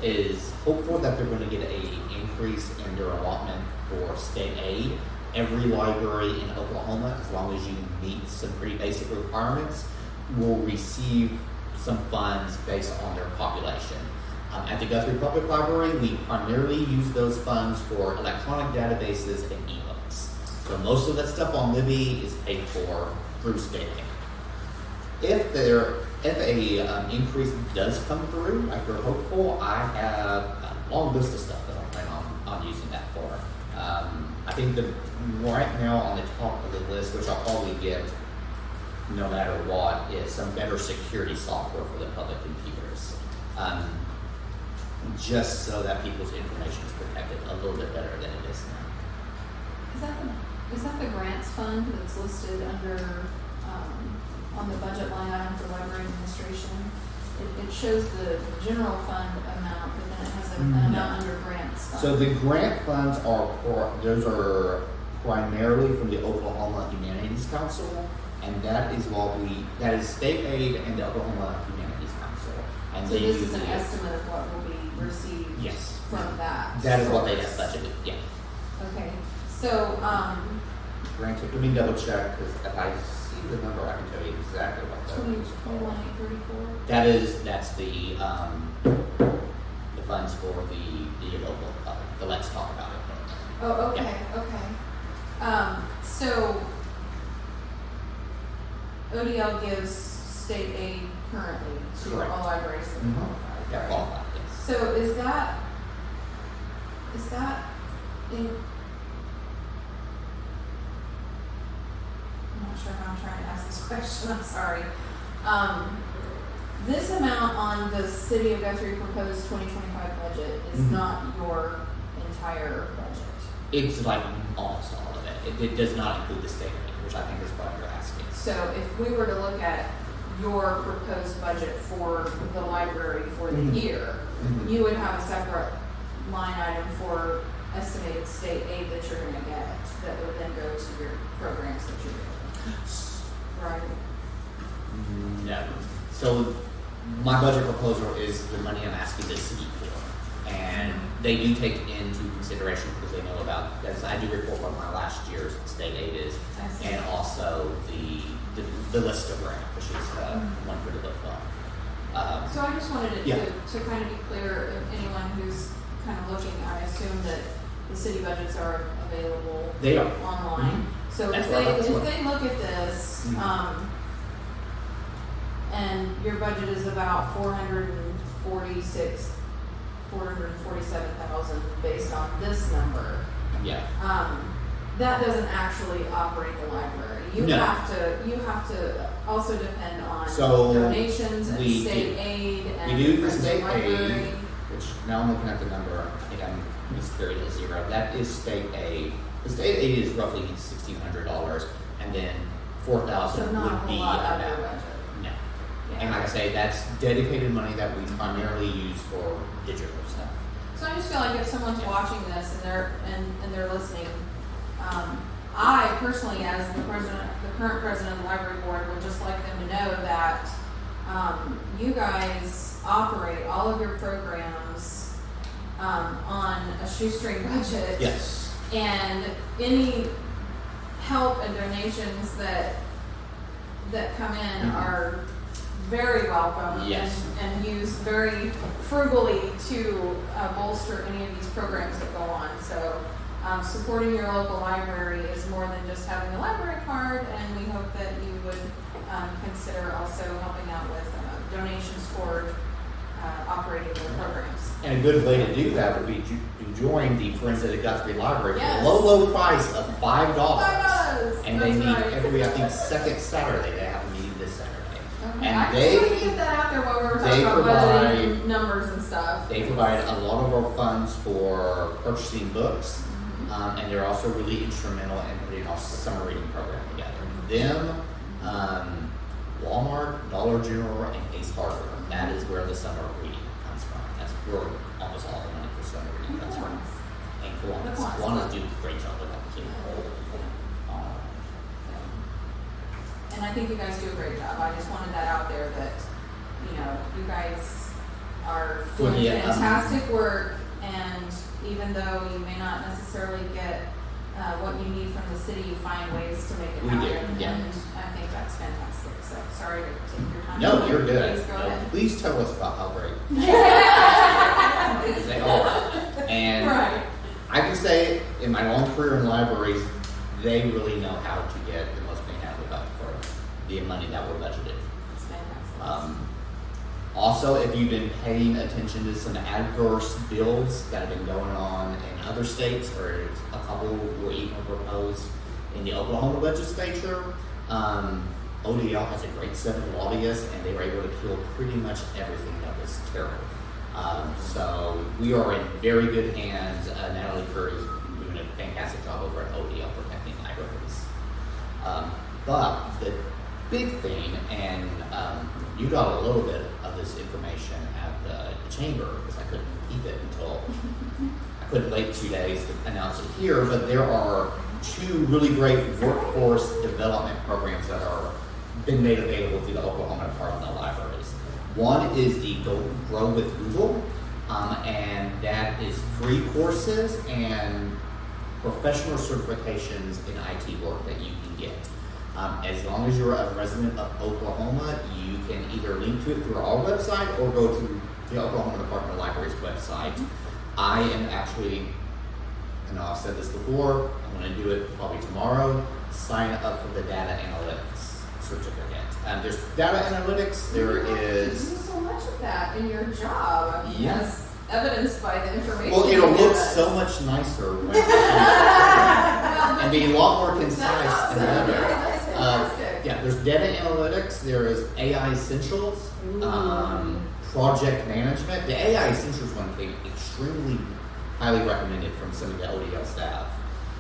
is hopeful that they're going to get an increase in their allotment for state aid. Every library in Oklahoma, as long as you meet some pretty basic requirements, will receive some funds based on their population. At the Guthrie Public Library, we primarily use those funds for electronic databases and ebooks. So most of that stuff on Libby is paid for through state aid. If a increase does come through, like we're hopeful, I have a long list of stuff that I plan on using that for. I think that right now on the top of the list, which I'll probably get no matter what, is some better security software for the public computers. Just so that people's information is protected a little bit better than it is now. Is that the grants fund that's listed under, on the budget line item for library administration? It shows the general fund amount, but then it has an amount under grants fund. So the grant funds are primarily from the Oklahoma Humanities Council, and that is state aid and the Oklahoma Humanities Council. And So they this use is an it- estimate of what will be received Yes. from that. That is what they have source. budgeted, yeah. Okay, so, Granted, let me double check, because if I see the number, I can tell you exactly what that is. 21,834. That's the funds for the local, the Let's Talk About It program. Oh, okay, okay. So ODL gives state aid currently to Correct. all libraries that Mhm. qualify, Yeah, right? qualified, yes. So is that in, I'm not sure how I'm trying to ask this question, I'm sorry. This amount on the City of Guthrie proposed 2025 budget is Mhm. not your entire budget. It's like almost all of it. It does not include the state aid, which I think is what you're asking. So if we were to look at your proposed budget for the library for the Mhm. year, Mhm. you would have a separate line item for estimated state aid that you're gonna get, that would then go to your programs that you're doing, right? No. So my budget proposal is the money I'm asking the city for. And they do take into consideration, because they know about, as I do report what my last year's state aid is, I see. and also the list of grant, which is one for the book club. So I just wanted it Yeah. to kind of be clear, if anyone who's kind of looking, I assume that the city budgets are available They are. online. So That's if where I got they, this one. if they look at this, Mhm. and your budget is about 447,000 based on this number, Yeah. that doesn't actually operate the library. You No. have to also depend on So, donations and we state do- aid and We do the friends of state library. aid, which now I'm looking at the number, I think I'm miscarried at zero. That is state aid. The state aid is roughly $1,600, and then 4,000 So not a would whole be lot out of your about. budget. No. Yeah. And like I say, that's dedicated money that we primarily use for digital stuff. So I just feel like if someone's watching this and they're listening, I personally, as the current president of the library board, would just like them to know that you guys operate all of your programs on a shoestring budget. Yes. And any help and donations that come in Mhm. are very welcome. Yes. And used very frugally to bolster any of these programs that go on. So supporting your local library is more than just having a library card, and we hope that you would consider also helping out with donations toward operating their programs. And a good way to do that would be to join the Friends of the Guthrie Library for Yes. a low price of $5. $5. And they That's meet right. every, I think, second Saturday. They have a meeting this Saturday. Okay, And I they- just wanted to get that out there while we were talking they about provide- budgeting numbers and stuff. They provide a lot of our funds for purchasing books, and they're also really instrumental in putting our summer reading program together. Them, Walmart, Dollar General, and Ace Hardware. That is where the summer reading comes from. That's where almost all the money for summer reading comes from. And Kiwanis. Kiwanis do a great job with that too. And I think you guys do a great job. I just wanted that out there that, you guys are For doing the, fantastic work, and even though you may not necessarily get what you need from the city, you find ways to make it We do, happen. yeah. And I think that's fantastic. So sorry to take your time. No, you're good. Please go No, ahead. please tell us about how great they are. And Right. I can say in my long career in libraries, they really know how to get the most bang out of the buck for the money that we're budgeted. It's fantastic. Also, if you've been paying attention to some adverse bills that have been going on in other states, or a couple were even proposed in the Oklahoma legislature, ODL has a great set of lobbyists, and they were able to kill pretty much everything that was terrible. So we are in very good hands. Natalie Curry is doing a fantastic job over at ODL protecting libraries. But the big thing, and you got a little bit of this information at the chamber, because I couldn't keep it until I couldn't wait 2 days to announce it here, but there are 2 really great workforce development programs that are been made available through the Oklahoma Department of Libraries. One is the Grow with Google, and that is free courses and professional certifications in IT work that you can get. As long as you're a resident of Oklahoma, you can either link to it through our website or go to the Oklahoma Department of Libraries website. I am actually, I know I've said this before, I'm going to do it probably tomorrow, sign up for the data analytics certificate. There's data analytics, there You is, do so much of that in your job. I mean, Yeah. as evidenced by the information. well, it'll you give look us. so much nicer when Well, and be a lot more concise That's awesome. and better. Yeah, that's fantastic. Yeah, there's data analytics, there is AI Essentials, project management. The AI Essentials one came extremely highly recommended from some of the ODL staff.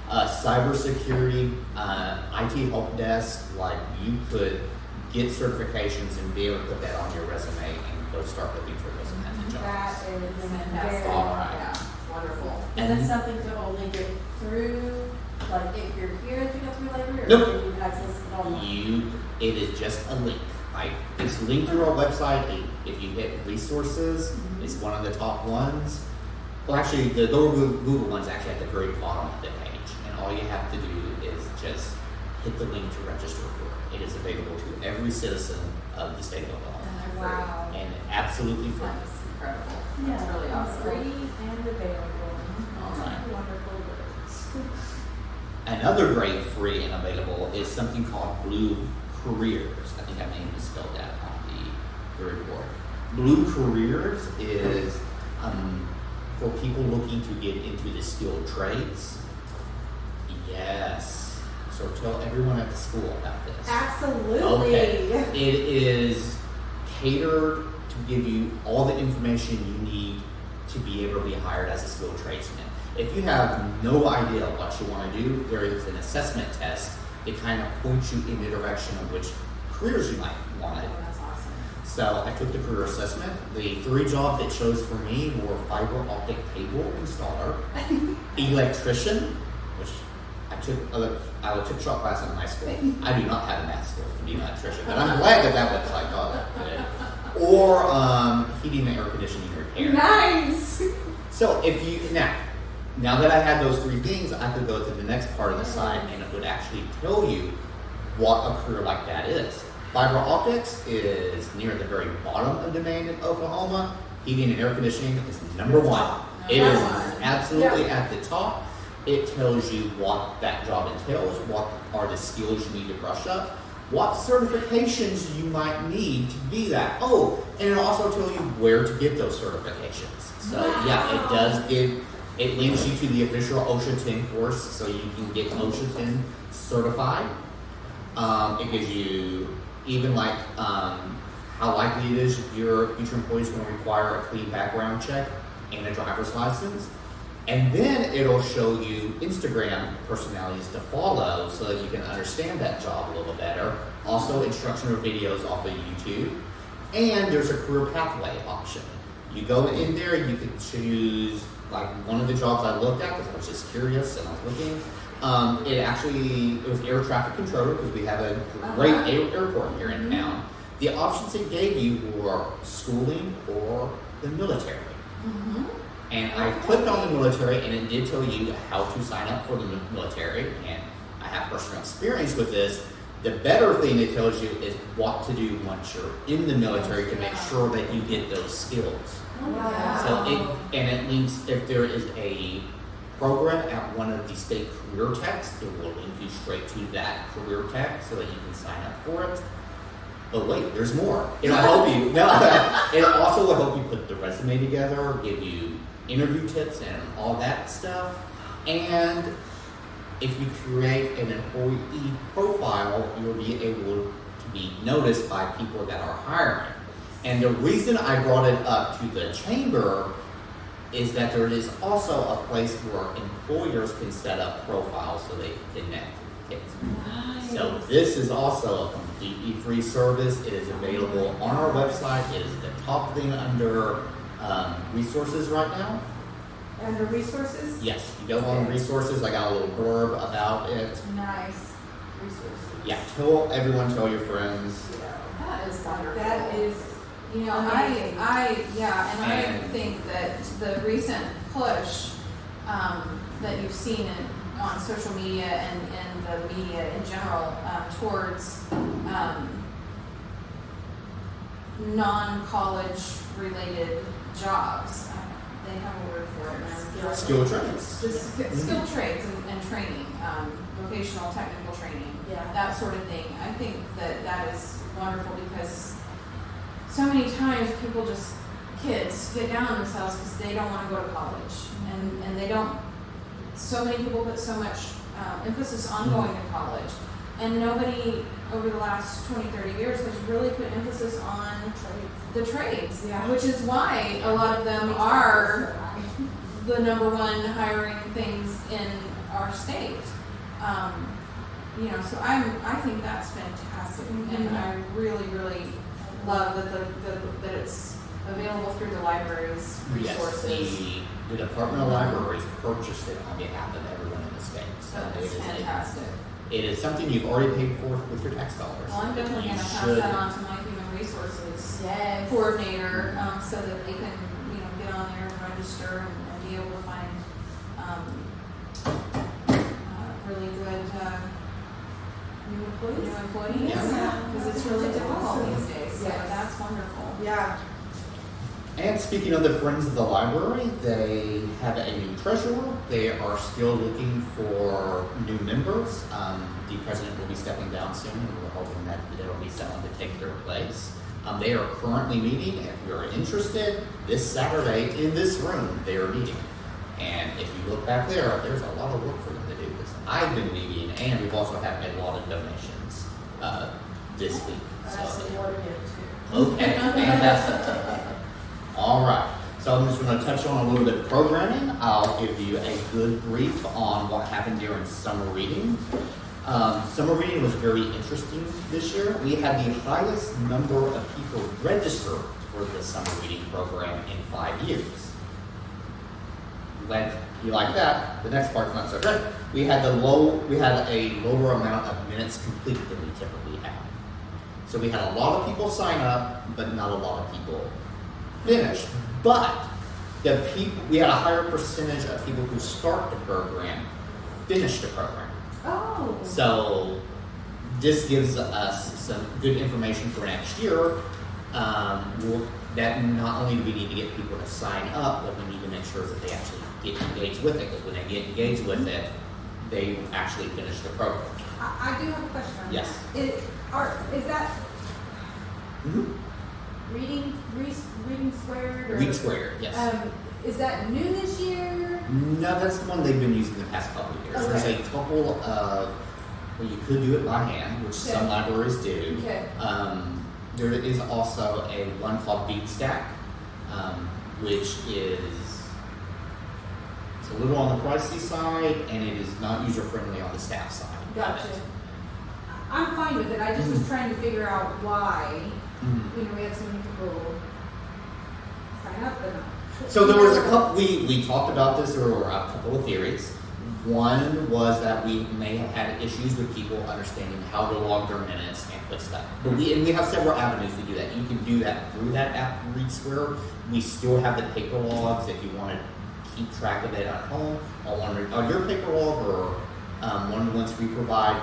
Cybersecurity, IT help desk, like you could get certifications and be able to put that on your resume and go start looking for those kinds of That jobs. is Fantastic. very. All right. Yeah, wonderful. Is that something to only get through, like if you're here at the Guthrie Library, or Nope. can you access it online? It is just a link. Right? It's linked through our website. If you hit resources, it's one of the top ones. Well, actually, the lower Google one's actually at the very bottom of the page, and all you have to do is just hit the link to register for it. It is available to every citizen of the state of Oklahoma, And they're free. Wow. and absolutely free. That's incredible. Yeah, That's really awesome. Free and available. All right. Wonderful words. Another great free and available is something called Blue Careers. I think I may have spelled that on the report. Blue Careers is for people looking to get into the skilled trades. Yes. So tell everyone at the school about this. Absolutely. Okay. It is catered to give you all the information you need to be able to be hired as a skilled tradesman. If you have no idea what you want to do, there is an assessment test that kind of points you in the direction of which careers you might want to. Oh, that's awesome. So I took the career assessment. The 3 jobs it chose for me were fiber optic cable installer, electrician, which I took shop class in high school. I do not have a math skill to be an electrician, but I'm glad that website got it. Or heating and air conditioning repair. Nice. So if you now that I had those 3 things, I could go to the next part of the site and it would actually tell you what a career like that is. Fiber optics is near the very bottom of demand in Oklahoma. Heating and air conditioning is number 1. It is Number one. absolutely at the top. It tells you what that job entails, what are the skills you need to brush up. what certifications you might need to be that. Oh, and it'll also tell you where to get those certifications. So yeah, it does give, it links you to the official OSHA 10 course so you can get OSHA 10 certified. It gives you even like how likely it is your future employee is going to require a clean background check and a driver's license. And then it'll show you Instagram personalities to follow so that you can understand that job a little better. Also instructional videos off of YouTube. And there's a career pathway option. You go in there, you can choose, like one of the jobs I looked at, because I was just curious and I was looking, it was air traffic controller, because we have a great airport here in town. The options it gave you were schooling or the military. Mm-hmm. And I clicked on the military, and it did tell you how to sign up for the military, and I have personal experience with this. The better thing it tells you is what to do once you're in the military to make sure that you get those skills. Wow. So it links, if there is a program at one of the state career techs, it will link you straight to that career tech so that you can sign up for it. Oh wait, there's more. It'll help you. No, it also will help you put the resume together, give you interview tips and all that stuff. And if you create an employee profile, you'll be able to be noticed by people that are hiring. And the reason I brought it up to the chamber is that there is also a place where employers can set up profiles so they can connect with kids. Nice. So this is also a completely free service. It is available on our website. It is the top thing under resources right now. Under resources? Yes, you go on resources. I got a little blurb about it. Nice. Resources. Yeah, tell everyone, tell your friends. That is wonderful. That is, You know, amazing. I think that the recent push that you've seen on social media and in the media in general towards non-college related jobs. They have a word for it. And I'm Skill trades. Just skill trades and training, vocational technical training, Yeah. that sort of thing. I think that is wonderful because so many times kids get down on themselves because they don't want to go to college, and they don't. So many people put so much emphasis on going to college, and nobody over the last 20, 30 years has really put emphasis on the trades, which is why a lot of them are the number one hiring things in our state. So I think that's fantastic, and I really, really love that it's available through the library's resources. Yes, the Department of Libraries purchased it on behalf of everyone in the state. So So it's fantastic. It is something you've already paid for with your tax dollars. Well, I'm definitely You gonna pass should- that on to my human resources Yes. coordinator, so that they can, get on there and register and be able to find, really good, New employees? new employees. Yeah. Because it's really difficult these days, so Yes. that's wonderful. Yeah. And speaking of the Friends of the Library, they have a new treasurer. They are still looking for new members. The president will be stepping down soon, and we're hoping that there will be someone to take their place. They are currently meeting. If you're interested, this Saturday in this room, they are meeting. And if you look back there, there's a lot of work for them to do. Because I've been meeting, and we've also had made a lot of donations this week. That's So, the water gift too. okay, fantastic. All right, so I'm just going to touch on a little bit of programming. I'll give you a good brief on what happened during summer reading. Summer reading was very interesting this year. We had the highest number of people registered for the summer reading program in 5 years. When you like that, the next part's not so good. We had a lower amount of minutes completed than we typically have. So we had a lot of people sign up, but not a lot of people finish. But we had a higher percentage of people who start the program finish the program. Oh. So this gives us some good information for next year. That not only do we need to get people to sign up, but we need to make sure that they actually get engaged with it. Because when they get engaged with it, they actually finish the program. I do have a question on Yes. that. Is that Mhm. reading squared or? Reed Square, yes. Is that new this year? No, that's the one they've been using the past couple of years. Okay. There's a couple of, well, you could do it by hand, which some Okay. libraries do. Okay. There is also a one called Beat Stack, which is, it's a little on the pricey side, and it is not user friendly on the staff side. of Gotcha. it. I'm fine with it. I just was trying to figure out why, Mhm. you know, we have so many people sign up and. So there was a couple, we talked about this, there were a couple of theories. One was that we may have had issues with people understanding how to log their minutes and put stuff. But we have several avenues to do that. You can do that through that app, Reed Square. We still have the paper logs if you want to keep track of it at home. On your paper log or one of the ones we provide,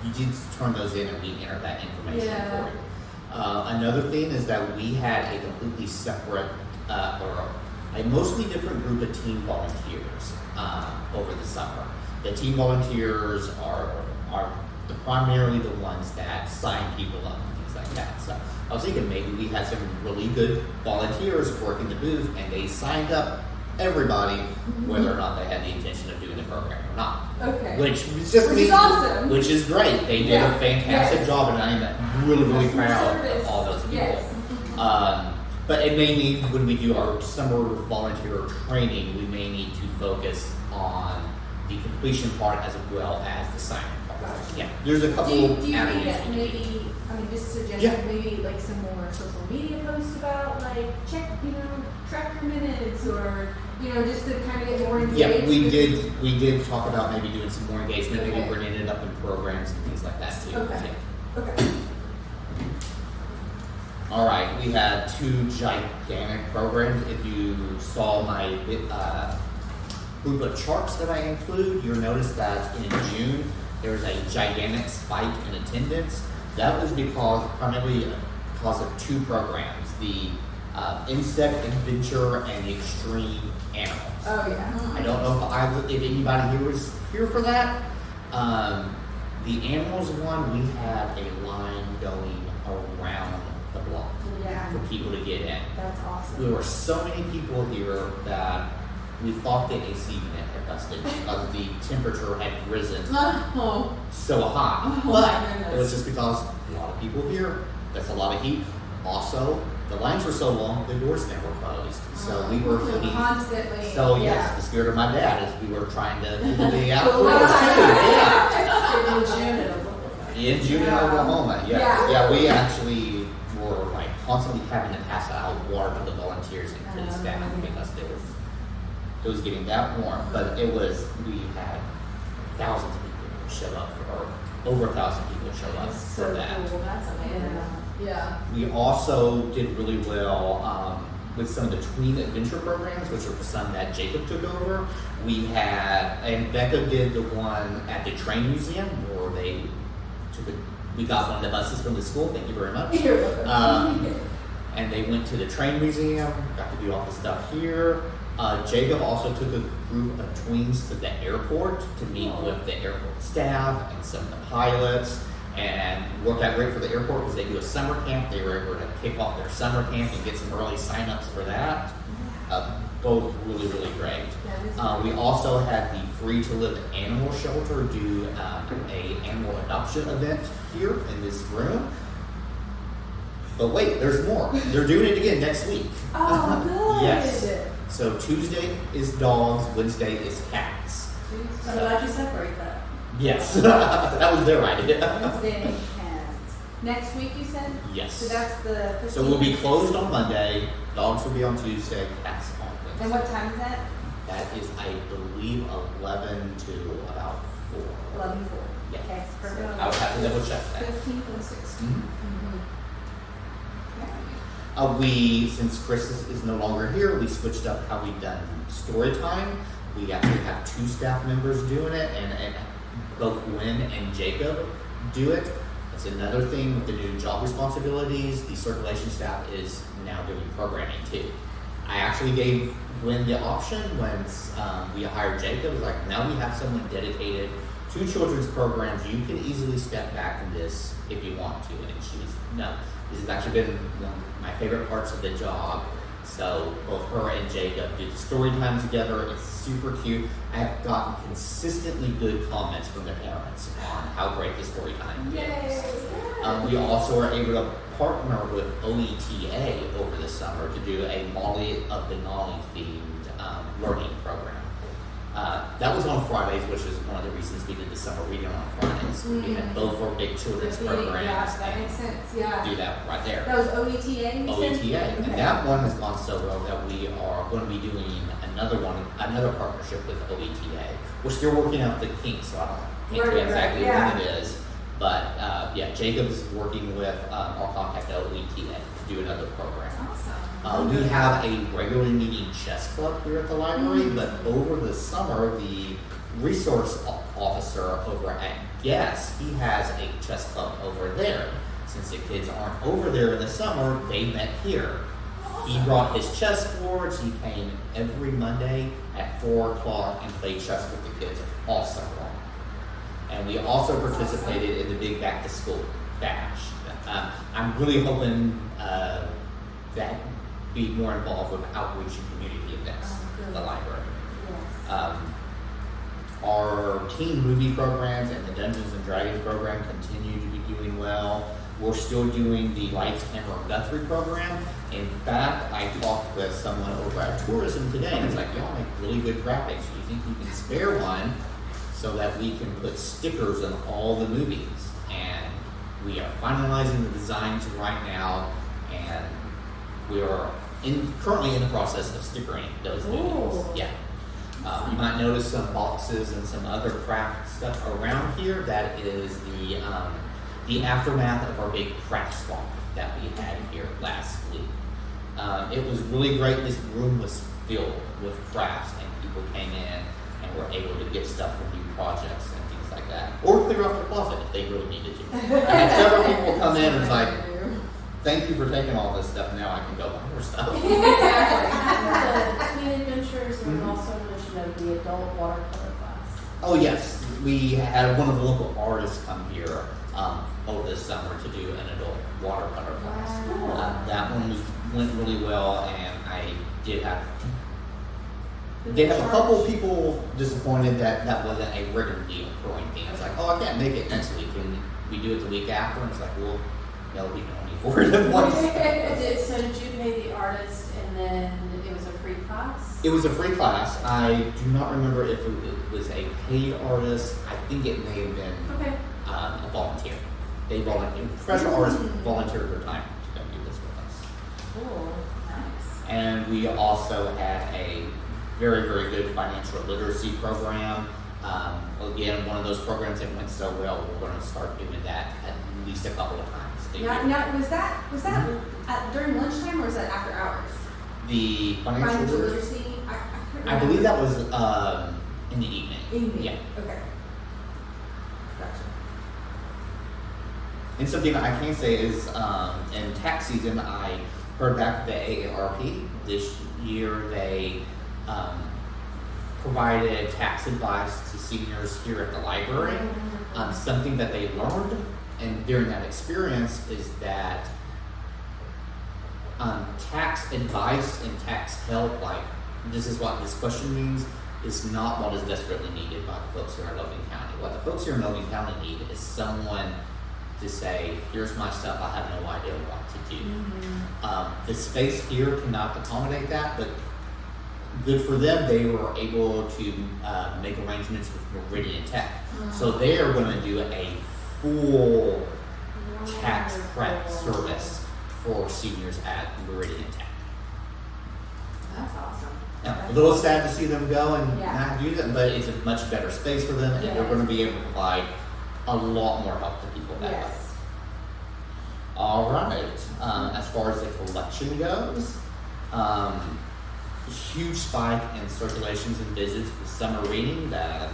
you just turn those in and we enter that information Yeah. for you. Another thing is that we had a completely separate or a mostly different group of team volunteers over the summer. The team volunteers are primarily the ones that sign people up and things like that. So I was thinking maybe we had some really good volunteers working the booth and they signed up everybody, whether or not they had the intention of doing the program or not. Okay. Which is just Which is awesome. Which is great. They did Yeah. a fantastic Yes. job, and I'm really Customer proud service. of all those people. Yes. But it may need, when we do our summer volunteer training, we may need to focus on the completion part as well as the sign-up part. Gotcha. Yeah, there's a Do couple you think avenues. that maybe, I mean, just Yeah. suggesting maybe like some more social media posts about like track your minutes or, just to kind of get more engaged? Yeah, with- we did talk about maybe doing some more engagement, maybe Okay. bringing it up in programs and things like that too. Okay. Yeah. Okay. All right, we had two gigantic programs. If you saw my group of charts that I include, you'll notice that in June there was a gigantic spike in attendance. That was primarily because of two programs: the Insect Adventure and the Extreme Animals. Oh, yeah. I don't know if anybody here was here for that. The animals one, we had a line going around the block Yeah. for people to get in. That's There awesome. were so many people here that we thought the AC unit had busted because the temperature had risen Oh, so high. Oh, But my goodness. it was just because a lot of people here, that's a lot of heat. Also, the lines were so long, the doors never closed. So we were heating. Constantly. So yeah. yes, the spirit of my dad is we were trying to be out Cool too. Yeah. In June, it'll look like. In June in Yeah. Oklahoma, yes. Yeah. Yeah, we actually were like constantly having to pass out water to the volunteers and to the staff because it was getting that warm. But we had thousands of people show up or over 1,000 people show up That's for so that. cool, that's amazing. Yeah. We also did really well with some of the tween adventure programs, which are some that Jacob took over. We had, and Becca did the one at the train museum where we got one of the buses from the school. Thank you very much. You're welcome. And they went to the train museum, got to do all the stuff here. Jacob also took a group of tweens to the airport to meet with the airport staff and some of the pilots, and worked out great for the airport because they do a summer camp. They were able to kick off their summer camp and get some early sign-ups for that. Both really, really great. That is We also had the Free to Live Animal Shelter do a animal adoption event here in this room. But wait, there's more. They're doing it again next week. Oh, good. Yes. So Tuesday is dogs, Wednesday is cats. I'm glad you separate that. Yes, that was their idea. Wednesday cats. Next week, you said? Yes. So that's the 15th. So we'll be closed on Monday. Dogs will be on Tuesday. Cats on Wednesday. And what time is that? That is, I believe, 11 to about 4. 11:04. Yeah. Okay, perfect. I would have to double check that. 15th and 16th. Mhm. Since Chris is no longer here, we switched up how we've done story time. We actually have 2 staff members doing it, and both Gwen and Jacob do it. That's another thing with the new job responsibilities. The circulation staff is now doing programming too. I actually gave Gwen the option when we hired Jacob. It was like, now we have someone dedicated 2 children's programs, you can easily step back from this if you want to. And she was, no, this has actually been one of my favorite parts of the job. So both her and Jacob did the story time together. It's super cute. I've gotten consistently good comments from the parents on how great the story time is. We also are able to partner with OETA over the summer to do a Molly of Denali themed learning program. That was on Fridays, which is one of the reasons we did the summer reading on Fridays. We had both our big children's programs. Yeah, that makes sense, yeah. Do that right there. That was OETA, you said? OETA, and Okay. that one has gone so well that we are going to be doing another partnership with OETA. We're still working out the kinks, so I can't tell you Right, exactly yeah. when it is. But yeah, Jacob's working with our contact at OETA to do another program. Awesome. We have a regularly meeting chess club here at the library, but over the summer, the resource officer over at Guess, he has a chess club over there. Since the kids aren't over there in the summer, they met here. He brought his chess boards. He came every Monday at 4 o'clock and played chess with the kids all summer long. And we also participated in the big back to school bash. I'm really hoping that be more involved with outreach and community events in the library. Yes. Our teen movie programs and the Dungeons and Dragons program continue to be doing well. We're still doing the Lights, Camera, Guthrie program. In fact, I talked with someone over at Tourism today, and it's like, y'all make really good graphics. Do you think you can spare one so that we can put stickers on all the movies? And we are finalizing the designs right now, and we are currently in the process of stickering those movies. Ooh. Yeah. You might notice some boxes and some other craft stuff around here. That is the aftermath of our big craft swap that we had here last week. It was really great. This room was filled with crafts, and people came in and were able to get stuff for new projects and things like that, or clear off their closet if they really needed to. I had several people come in and it's like, thank you for taking all this stuff. Now I can go buy more stuff. The teen adventures, and Mhm. also mention of the adult watercolor class. Oh yes, we had one of the local artists come here over the summer to do an adult watercolor class. Wow. That one went really well, and I did have. They have a couple people disappointed that that wasn't a regularly occurring thing. It's like, oh, I can't make it next week. Can we do it the week after? And it's like, well, no, we can only afford it once. So did you pay the artist and then it was a free class? It was a free class. I do not remember if it was a paid artist. I think it may have been Okay. a volunteer. They volunteered. Professional artists volunteered their time to come do this with us. Cool. Nice. And we also had a very, very good financial literacy program. Again, one of those programs that went so well, we're going to start doing that at least a couple of times a year. Now, was that during lunchtime or was that after hours? The financial Financial literacy, literacy? I I believe that was in the evening. Evening. Yeah. Okay. Gotcha. And something I can say is, in tax season, I heard back from the AARP. This year, they provided tax advice to seniors here at the library. Something that they learned, and during that experience, is that tax advice and tax help, like this is what this question means, is not what is desperately needed by the folks here in Logan County. What the folks here in Logan County need is someone to say, here's my stuff, I have no idea what to do. The space here cannot accommodate that, but good for them, they were able to make arrangements with Meridian Tech. So they are going to do a full tax prep service for seniors at Meridian Tech. That's awesome. Now, a little sad to see them go and Yeah. not do that, but it's a much better space for them, and they're Yes. going to be able to provide a lot more help to people that way. Yes. All right. As far as the collection goes, huge spike in circulations and visits with summer reading. That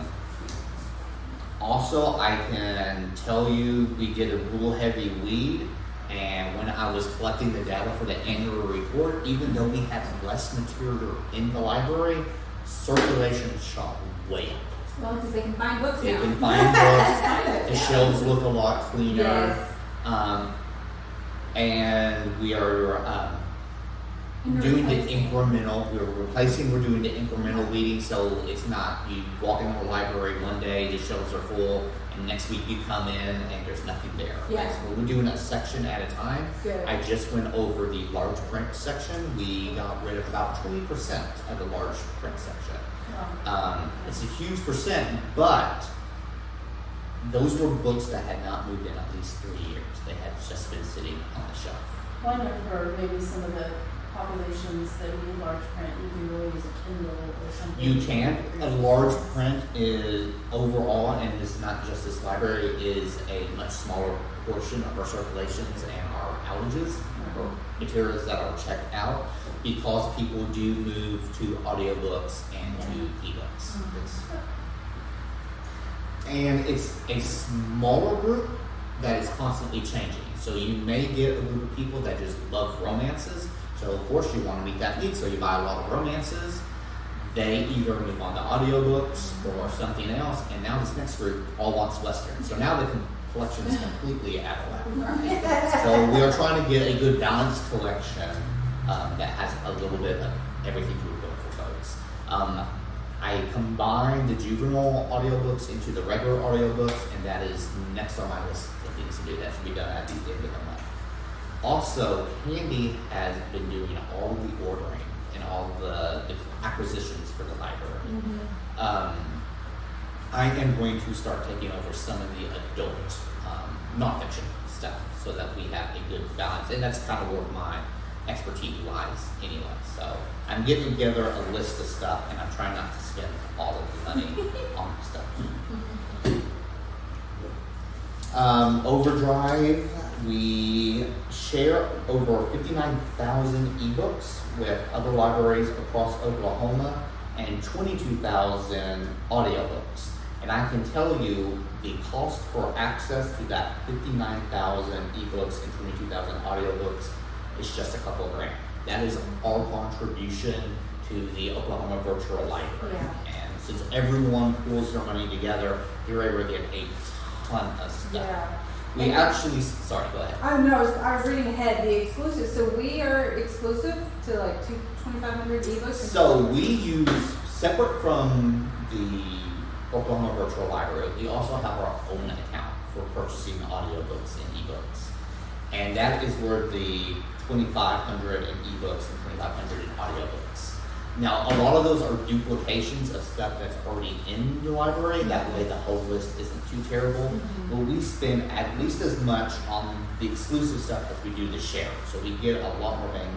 also, I can tell you, we did a real heavy weed, and when I was collecting the data for the annual report, even though we had less material in the library, circulation shot way up. Well, because they can find books They now. can find books. Find it, The yeah. shelves look a lot cleaner. Yes. And we are And doing the replacing. incremental, we're doing the incremental reading, so it's not you walk into the library one day, the shelves are full, and next week you come in and there's nothing there. Yeah. So we're doing a section at a time. Good. I just went over the large print section. We got rid of about 20% of the large print section. It's a huge percent, but those were books that had not moved in at least 3 years. They had just been sitting on the shelf. Wonder for maybe some of the populations that need large print, you can really use a Kindle or something. You can. A large print is overall, and it's not just this library, is a much smaller portion of our circulations and our outages or materials that are checked out because people do move to audiobooks and to ebooks. And it's a smaller group that is constantly changing. So you may get a group of people that just love romances. So of course you want to meet that need, so you buy a lot of romances. They either move on to audiobooks or something else, and now this next group all wants Western. So now the collection is completely out of whack. So we are trying to get a good balanced collection that has a little bit of everything to look for folks. I combined the juvenile audiobooks into the regular audiobooks, and that is next on my list of things to do. That should be done at the end of the month. Also, Candy has been doing all the ordering and all the acquisitions for the library. I am going to start taking over some of the adult nonfiction stuff so that we have a good balance, and that's kind of where my expertise lies anyway. So I'm getting together a list of stuff, and I'm trying not to spend all of the money on stuff. Overdrive, we share over 59,000 ebooks with other libraries across Oklahoma and 22,000 audiobooks. And I can tell you the cost for access to that 59,000 ebooks and 22,000 audiobooks is just a couple of grand. That is our contribution to the Oklahoma Virtual Library. Yeah. And since everyone pools their money together, you're able to get a ton of stuff. Yeah. We actually, sorry, go ahead. I know, I was reading ahead, the exclusive, so we are exclusive to like 2,500 ebooks? So we use, separate from the Oklahoma Virtual Library, we also have our own account for purchasing audiobooks and ebooks. And that is where the 2,500 in ebooks and 2,500 in audiobooks. Now, a lot of those are duplications of stuff that's already in the library. That way the whole list isn't too terrible. But we spend at least as much on the exclusive stuff as we do the share. So we get a lot more bang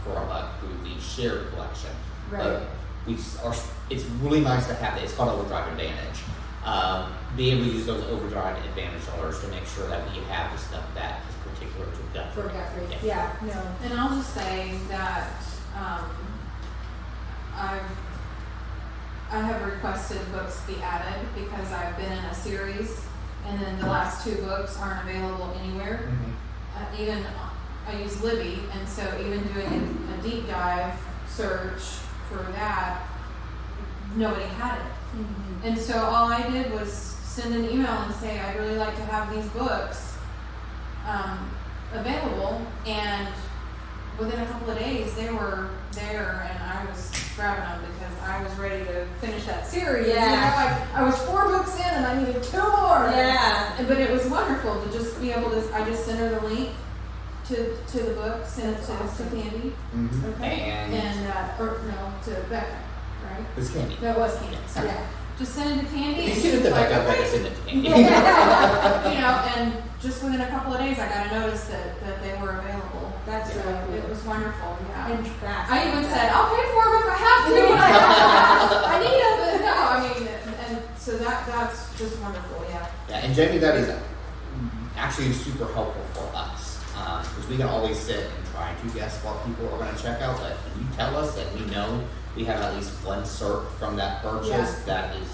for our buck through the shared collection. Right. But it's really nice to have it. It's called Overdrive Advantage. Be able to use those Overdrive Advantage dollars to make sure that we have the stuff that is particular to Guthrie. For Guthrie, Yeah. yeah, no. And I'll just say that I have requested books be added because I've been in a series, and then the last 2 books aren't available anywhere. Even I use Libby, and so even doing a deep dive search for that, nobody had it. And so all I did was send an email and say, I'd really like to have these books available, and within a couple of days they were there, and I was grabbing them because I was ready to finish that series. Yeah. You know, I was 4 books in and I needed 2 more. Yeah. But it was wonderful to just be able to, I just sent her the link to the book, sent it to Candy, and or no, to Becca, right? It's Candy. No, it was Candy, Yeah. sorry. Just send it to Candy. If you and send it she to was like, Becca, "Okay." Becca send it to Candy. You know, and just within a couple of days, I got a notice that they were available. That's So really cool. it was wonderful, yeah. And fast. I even said, I'll pay for them if I have to. I need them. No, I mean, and so that's just wonderful, yeah. Yeah, and Jamie, that is actually super helpful for us because we can always sit and try to guess what people are going to check out. But when you tell us that we know we have at least one cert from that purchase, Yeah. that is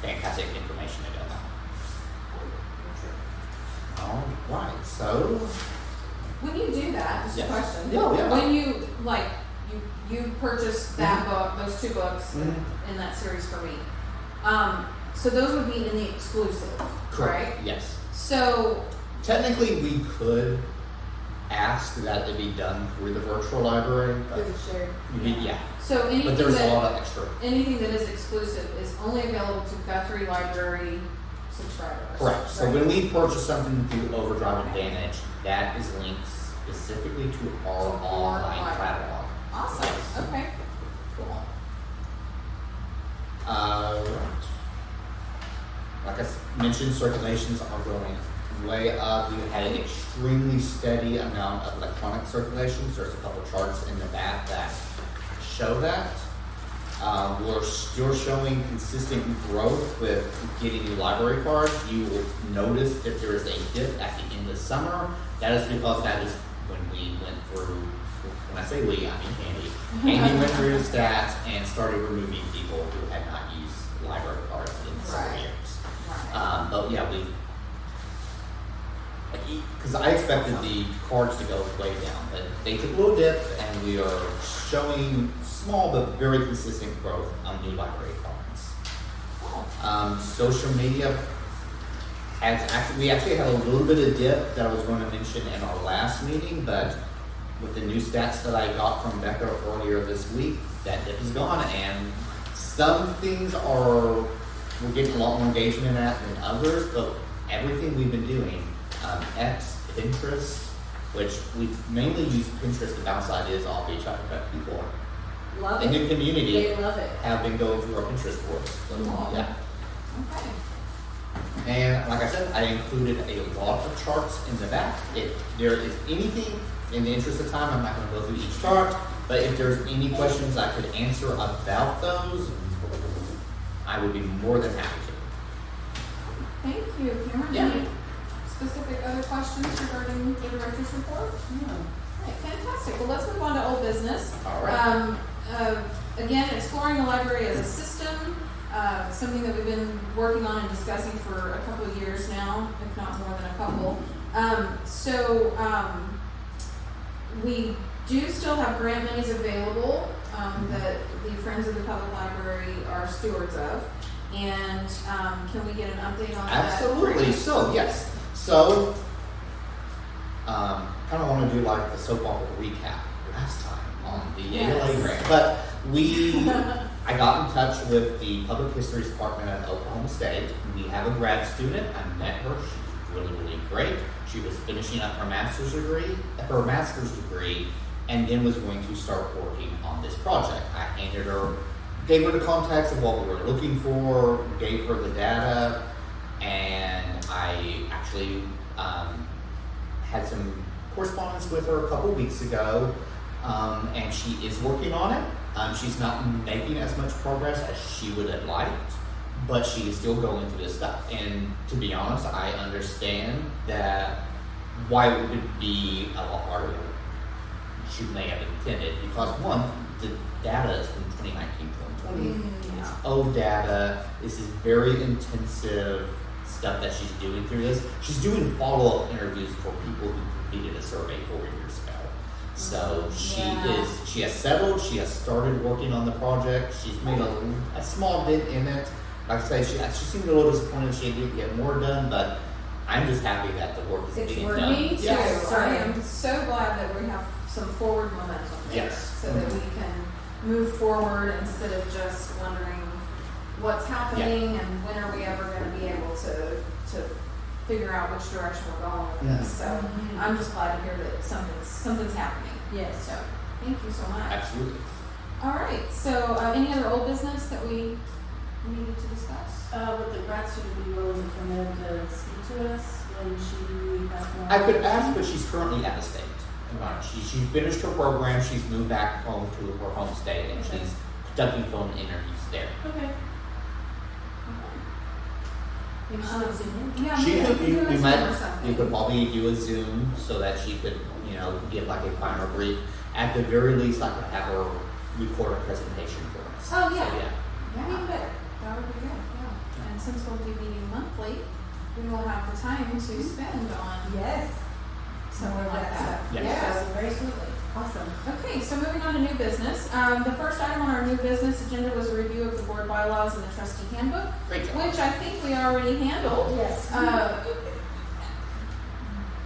fantastic information to go on. All right, so When you do that, just Yes. a question. Yeah. When you you purchased that book, those 2 books Mhm. in that series for me. So those would be in the exclusive, right? Yes. So, Technically, we could ask that it be done through the virtual library, but Through the shared. yeah. so anything But there's a that, lot of extra. anything that is exclusive is only available to Guthrie Library subscribers. Correct. So right? when we purchase something through Overdrive Advantage, that is linked specifically to our online Online. catalog. Awesome, Yes. okay, cool. Like I mentioned, circulations are going way up. We had an extremely steady amount of electronic circulations. There's a couple charts in the back that show that. We're still showing consistent growth with getting new library cards. You will notice that there is a dip at the end of summer. That is because that is when we went through, when I say we, I mean Candy. Candy went through the stats and started removing people who had not used library cards in several Right. years. Right. But yeah, because I expected the cards to go way down, but they took a little dip, and we are showing small but very consistent growth on new library cards. Cool. Social media we actually had a little bit of dip that I was going to mention in our last meeting, but with the new stats that I got from Becca earlier this week, that dip is gone, and some things we're getting a lot more engagement in that than others, but everything we've been doing, X, Pinterest, which we mainly use Pinterest to bounce ideas off each other, but people Love in it. the community They love it. have been going through our Pinterest boards. So, Cool. yeah. Okay. And like I said, I included a lot of charts in the back. If there is anything, in the interest of time, I'm not going to go through each chart, but if there's any questions I could answer about those, I would be more than happy to. Thank you, Cameron. Yeah. Any specific other questions regarding the director's report? No. All right, fantastic. Well, let's move on to old business. All right. Again, exploring the library as a system, something that we've been working on and discussing for a couple of years now, if not more than a couple. We do still have grant monies available that the Friends of the Public Library are stewards of. And can we get an update on that? Absolutely. So, yes. So, kind of want to do like the soap opera recap last time on the ALA Yes. grant. But I got in touch with the Public History Department at Oklahoma State. We have a grad student. I met her. She's really, really great. She was finishing up her master's degree, and then was going to start working on this project. I gave her the context of what we were looking for, gave her the data, and I actually had some correspondence with her a couple weeks ago, and she is working on it. She's not making as much progress as she would have liked, but she is still going through this stuff. And to be honest, I understand that why it would be a lot harder than she may have intended, because one, the data is from 2019, 2020. It's old data. This is very intensive stuff that she's doing through this. She's doing follow-up interviews for people who completed a survey 4 years ago. So she has settled, she has started working on the project, she's made a small bit in it. Like I say, she seemed a little disappointed she didn't get more done, but I'm just happy that the work is It's being working. done. Me too. Yes. I am so glad that we have some forward momentum there, Yes. so that we can move forward instead of just wondering what's happening and when are we ever going to be able to figure out which direction we're going with this. So I'm just glad to hear that something's happening. Yes. So thank you so much. Absolutely. All right. So any other old business that we needed to discuss? Would the grad student be willing to come in to speak to us when she has more? I could ask, but she's currently out of state. She finished her program, she's moved back home to her home state, and she's conducting phone interviews there. Okay. Maybe she wants to do Yeah, She maybe could, we can do a we Zoom or might, something. we could probably do a Zoom so that she could, give like a final brief. At the very least, I could have her record a presentation for us. Oh, yeah. So, Yeah, even better. That would be good, yeah. And since we'll be meeting monthly, we will have the time to spend on Yes. something like that. Yes. Yeah, absolutely. Awesome. Okay, so moving on to new business. The first item on our new business agenda was a review of the board bylaws and the trustee handbook, Great job. which I think we already handled. Yes.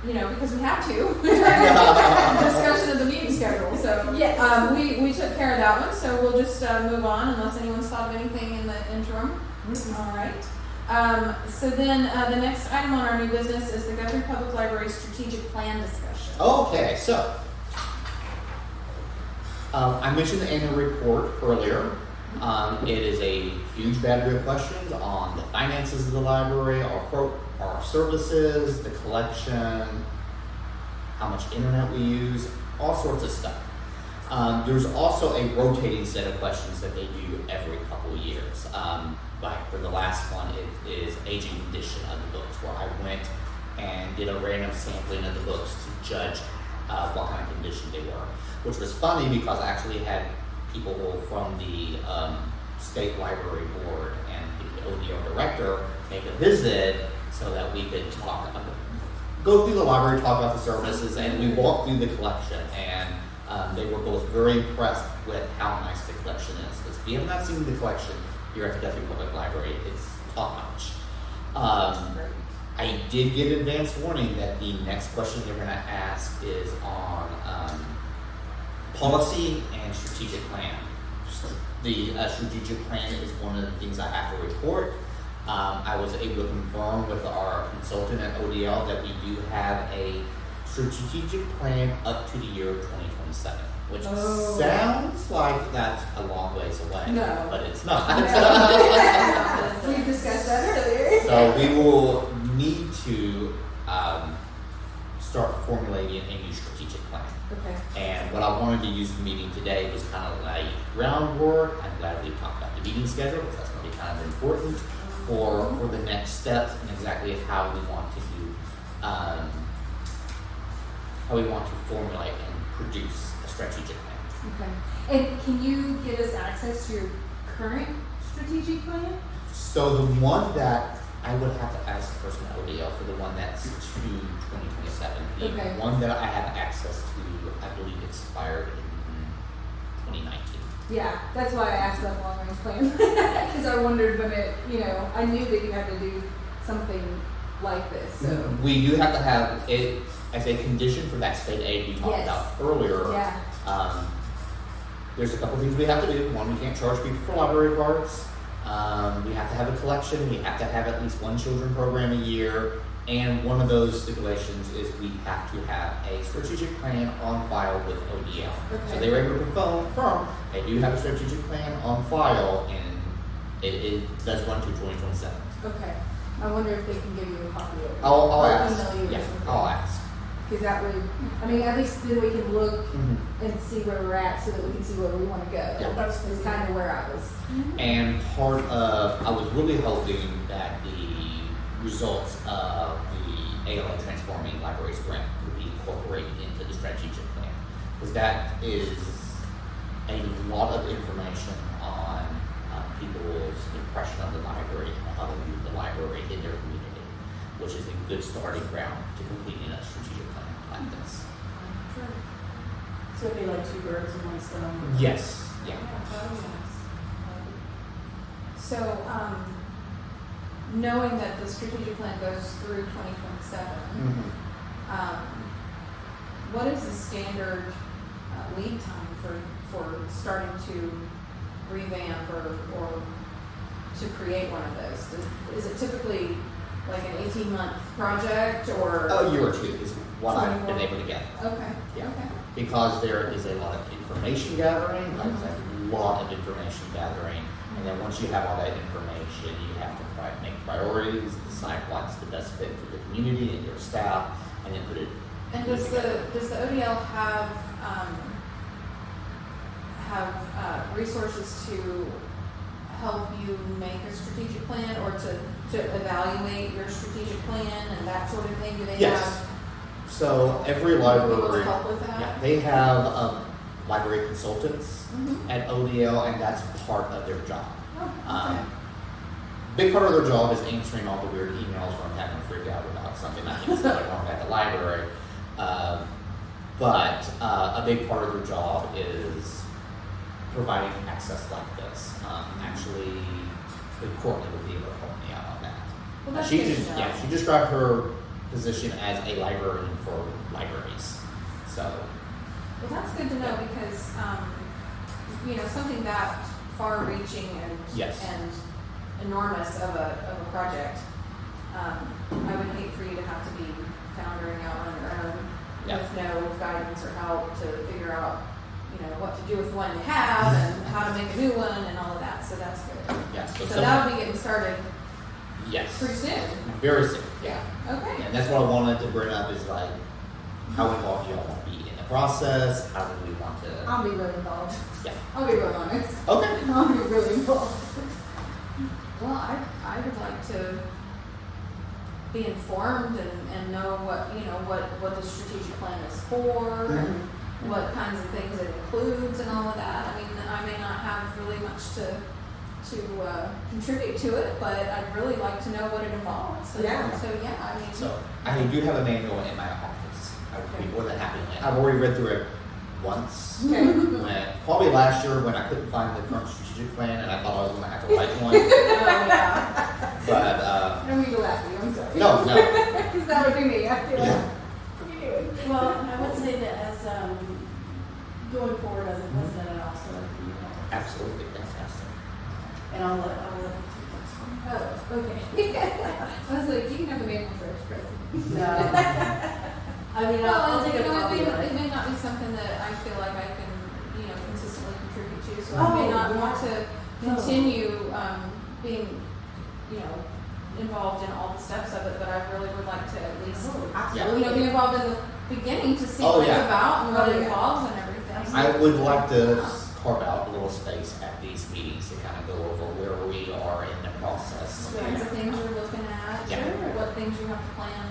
You know, because we have to. Discussion of the meeting schedule, so. Yes. We took care of that one, so we'll just, move on unless anyone's thought of anything in the interim. All right. So then, the next item on our new business is the Guthrie Public Library strategic plan discussion. Okay, so I mentioned the annual report earlier. It is a huge battery of questions on the finances of the library, our services, the collection, how much internet we use, all sorts of stuff. There's also a rotating set of questions that they do every couple of years. Like for the last one, it is aging condition of the books, where I went and did a random sampling of the books to judge what kind of condition they were, which was funny because I actually had people from the state library board and the ODO director make a visit so that we could go through the library, talk about the services, and we walked through the collection, and they were both very impressed with how nice the collection is. Because if you have not seen the collection here at the Guthrie Public Library, it's top notch. I did get advance warning that the next question they're going to ask is on policy and strategic plan. The strategic plan is one of the things I have to report. I was able to confirm with our consultant at ODL that we do have a strategic plan up to the year 2027, which sounds like that's a long ways away, No. but it's not. We discussed that earlier. So we will need to start formulating a new strategic plan. Okay. And what I wanted to use the meeting today was kind of like groundwork. I'm glad we talked about the meeting schedule, because that's going to be kind of important for the next steps and exactly how we want to do, how we want to formulate and produce a strategic plan. Okay. And can you give us access to your current strategic plan? So the one that I would have to ask the person at ODL for the one that's to 2027. The Okay. one that I have access to, I believe expired in 2019. Yeah, that's why I asked about the long range plan. Because I wondered when I knew that you had to do something like this. So. We do have to have it as a condition for that state aid we talked Yes. about earlier. Yeah. There's a couple things we have to do. One, we can't charge people for library cards. We have to have a collection. We have to have at least one children program a year. And one of those stipulations is we have to have a strategic plan on file with ODL. Okay. So they were able to confirm they do have a strategic plan on file, and it does run to 2027. Okay. I wonder if they can give you a copy of it. I'll Or ask. email you or Yeah, something. I'll ask. Because that would, at least then we can look Mm-hmm. and see where we're at so that we can see where we want to go. Yeah. That's kind of where I was. And part of, I was really hoping that the results of the ALA Transforming Libraries grant would be incorporated into the strategic plan. Because that is a lot of information on people's impression of the library and how they view the library in their community, which is a good starting ground to completing a strategic plan like this. So it'd be like two birds in one stone. Yes, yeah. So, knowing that the strategic plan goes through 2027, what is the standard lead time for starting to revamp or to create one of those? Is it typically like an 18-month project or? A year or two is what I've been able to get. Okay, Yeah. okay. Because there is a lot of information gathering, like a lot of information gathering, and then once you have all that information, you have to make priorities, decide what's the best fit for the community and your staff, and then put it. And does the ODL have resources to help you make a strategic plan or to evaluate your strategic plan and that sort of thing? Do they Yes. have So every people library, to help with that? yeah, they have library consultants Mhm. at ODL, and that's part of their job. Oh, okay. Big part of their job is answering all the weird emails when I'm having to freak out about something I think is going wrong at the library. But a big part of their job is providing access like this. Actually, Courtney would be able to help me out on that. Well, that's she good to just, know. yeah, she described her position as a librarian for libraries. So, Well, that's good to know because, you know, something that far-reaching and Yes. and enormous of a project, I would hate for you to have to be foundering out on your own Yeah. with no guidance or help to figure out, you know, what to do with one you have and how to make a new one and all of that. So that's good. yeah. So some- that'll be getting started yes. pretty soon. Very soon. Yeah. Okay. And that's what I wanted to bring up is like, how involved do y'all want to be in the process? How do we want to? I'll be really involved. Yeah. I'll be real honest. Okay. I'll be really involved. Well, I would like to be informed and know what, you know, what the strategic plan is for and what kinds of things it includes and all of that. I mean, I may not have really much to contribute to it, but I'd really like to know what it involves. So, Yeah. So yeah, I mean. So I do have a manual in my office. I would be more than happy. I've already read through it once. Okay. Probably last year when I couldn't find the current strategic plan and I thought I was going to have to write one. Oh, yeah. But I don't mean to laugh at you, I'm sorry. no. Because that would be me. I feel like, Yeah. what are you doing? Well, I would say that as, going forward as a president, and also, you know, Absolutely fantastic. and I'll let you take this one. Oh, okay. I was like, you can have the manual first, President. No. I mean, Well, I'll and, take you a know, copy of it it. may not be something that I feel like I can, you know, consistently contribute to, so I Oh, may not yeah. want to No. continue, being, you know, involved in all the steps of it, but I really would like to at least, you know, be involved in the beginning to see Oh, what it's yeah. about and what Oh, it yeah. involves and everything. I would like to carve out a little space at these meetings to kind of go over where we are in the process. What kinds of things you're looking at, Yeah. what things you have to plan,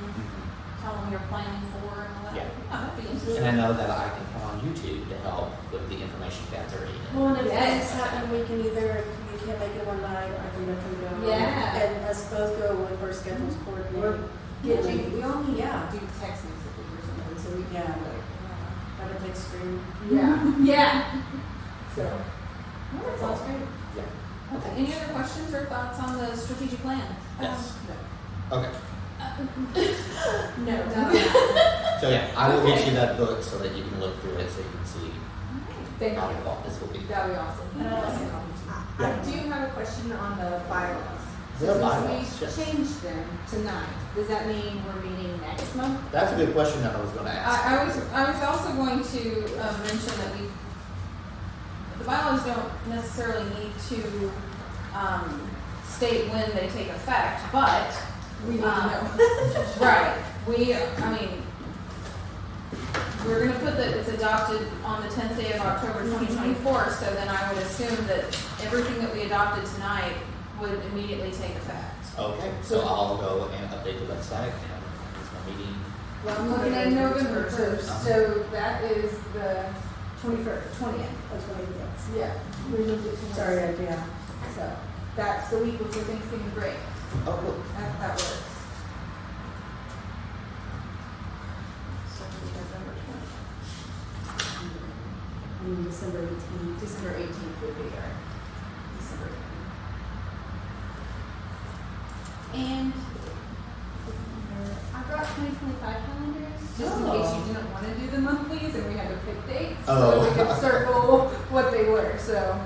tell them you're planning for and all that. Yeah. That'd be interesting. And I know that I can come on YouTube to help with the information gathering. Well, and if Yes. things happen, we can either, if you can't make it one night, I can let them go. Yeah. And us both go when first schedules coordinated. We all need Yeah. to do text messages or something, so we Yeah. can like, Have a big screen. yeah, yeah. So, That sounds great. Yeah. Okay, any other questions or thoughts on the strategic plan? Yes. Okay. No. So yeah, I will get you that book so that you can look through it so you can see thank how you. involved this will be. That'd be awesome. I do have a question on the bylaws. There are So bylaws, since yes. we changed them tonight, does that mean we're meeting next month? That's a good question that I was going to ask. I was also going to mention that the bylaws don't necessarily need to state when they take effect, but We need to know. right, we're gonna put that it's adopted on the 10th day of October 2024, so then I would assume that everything that we adopted tonight would immediately take effect. Okay, so I'll go and update the website and it's my meeting. Well, I'm looking at November first, Uh-huh. so that is the 21st, 20th. That's what it is. Yeah. We moved it to Sorry, Wednesday. yeah. So, that's the week before Thanksgiving break. Oh, cool. That works. So it'll be November 20th. December 18th. December 18th would be our December. And I brought 2025 calendars, just in Oh. case you didn't want to do the monthlies and we had to pick dates. Oh. So we could circle what they were, so.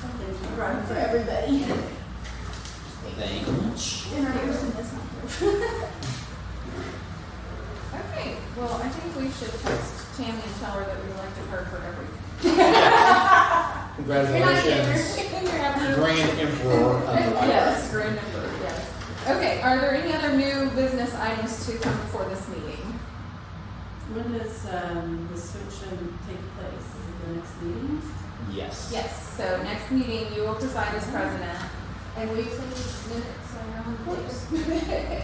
Something Right, for everybody. Thank you much. Okay, well, I think we should text Tammy and tell her that we like to her for everything. Congratulations, Grand Emperor of the Library. Yes, grand number, yes. Okay, are there any other new business items to come before this meeting? When does the switch take place? Is it the next meeting? Yes. Yes, so next meeting, you will preside as president. And we send minutes around the place.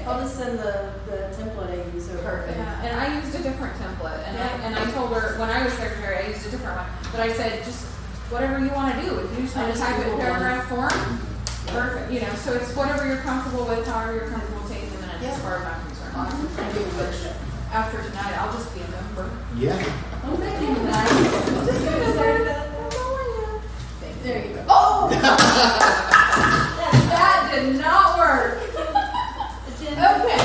I'll just send the template I use over. Perfect. And I used a different template, Yeah. and I told her, when I was secretary, I used a different one. But I said, just whatever you wanna do, if you just wanna I just type it in Googled one. paragraph form, perfect, you know, so it's whatever you're comfortable with, however you're comfortable taking the minutes, as Yeah. far as I'm concerned. Awesome. I do, but after tonight, I'll just be a member. Yeah. Oh, thank you, Tonight. Just give us There you go. Oh! That did not work. Okay.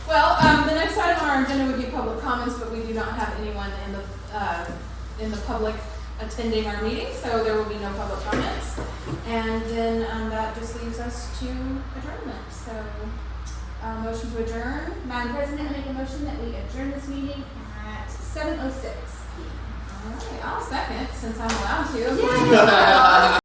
Well, the next item on our agenda would be public comments, but we do not have anyone in the public attending our meeting, so there will be no public comments. And then that just leaves us to adjournment. So, motion to adjourn. Madam President, I make a motion that we adjourn this meeting at 7:06 p.m. All right, I'll second since I'm allowed to. Yay!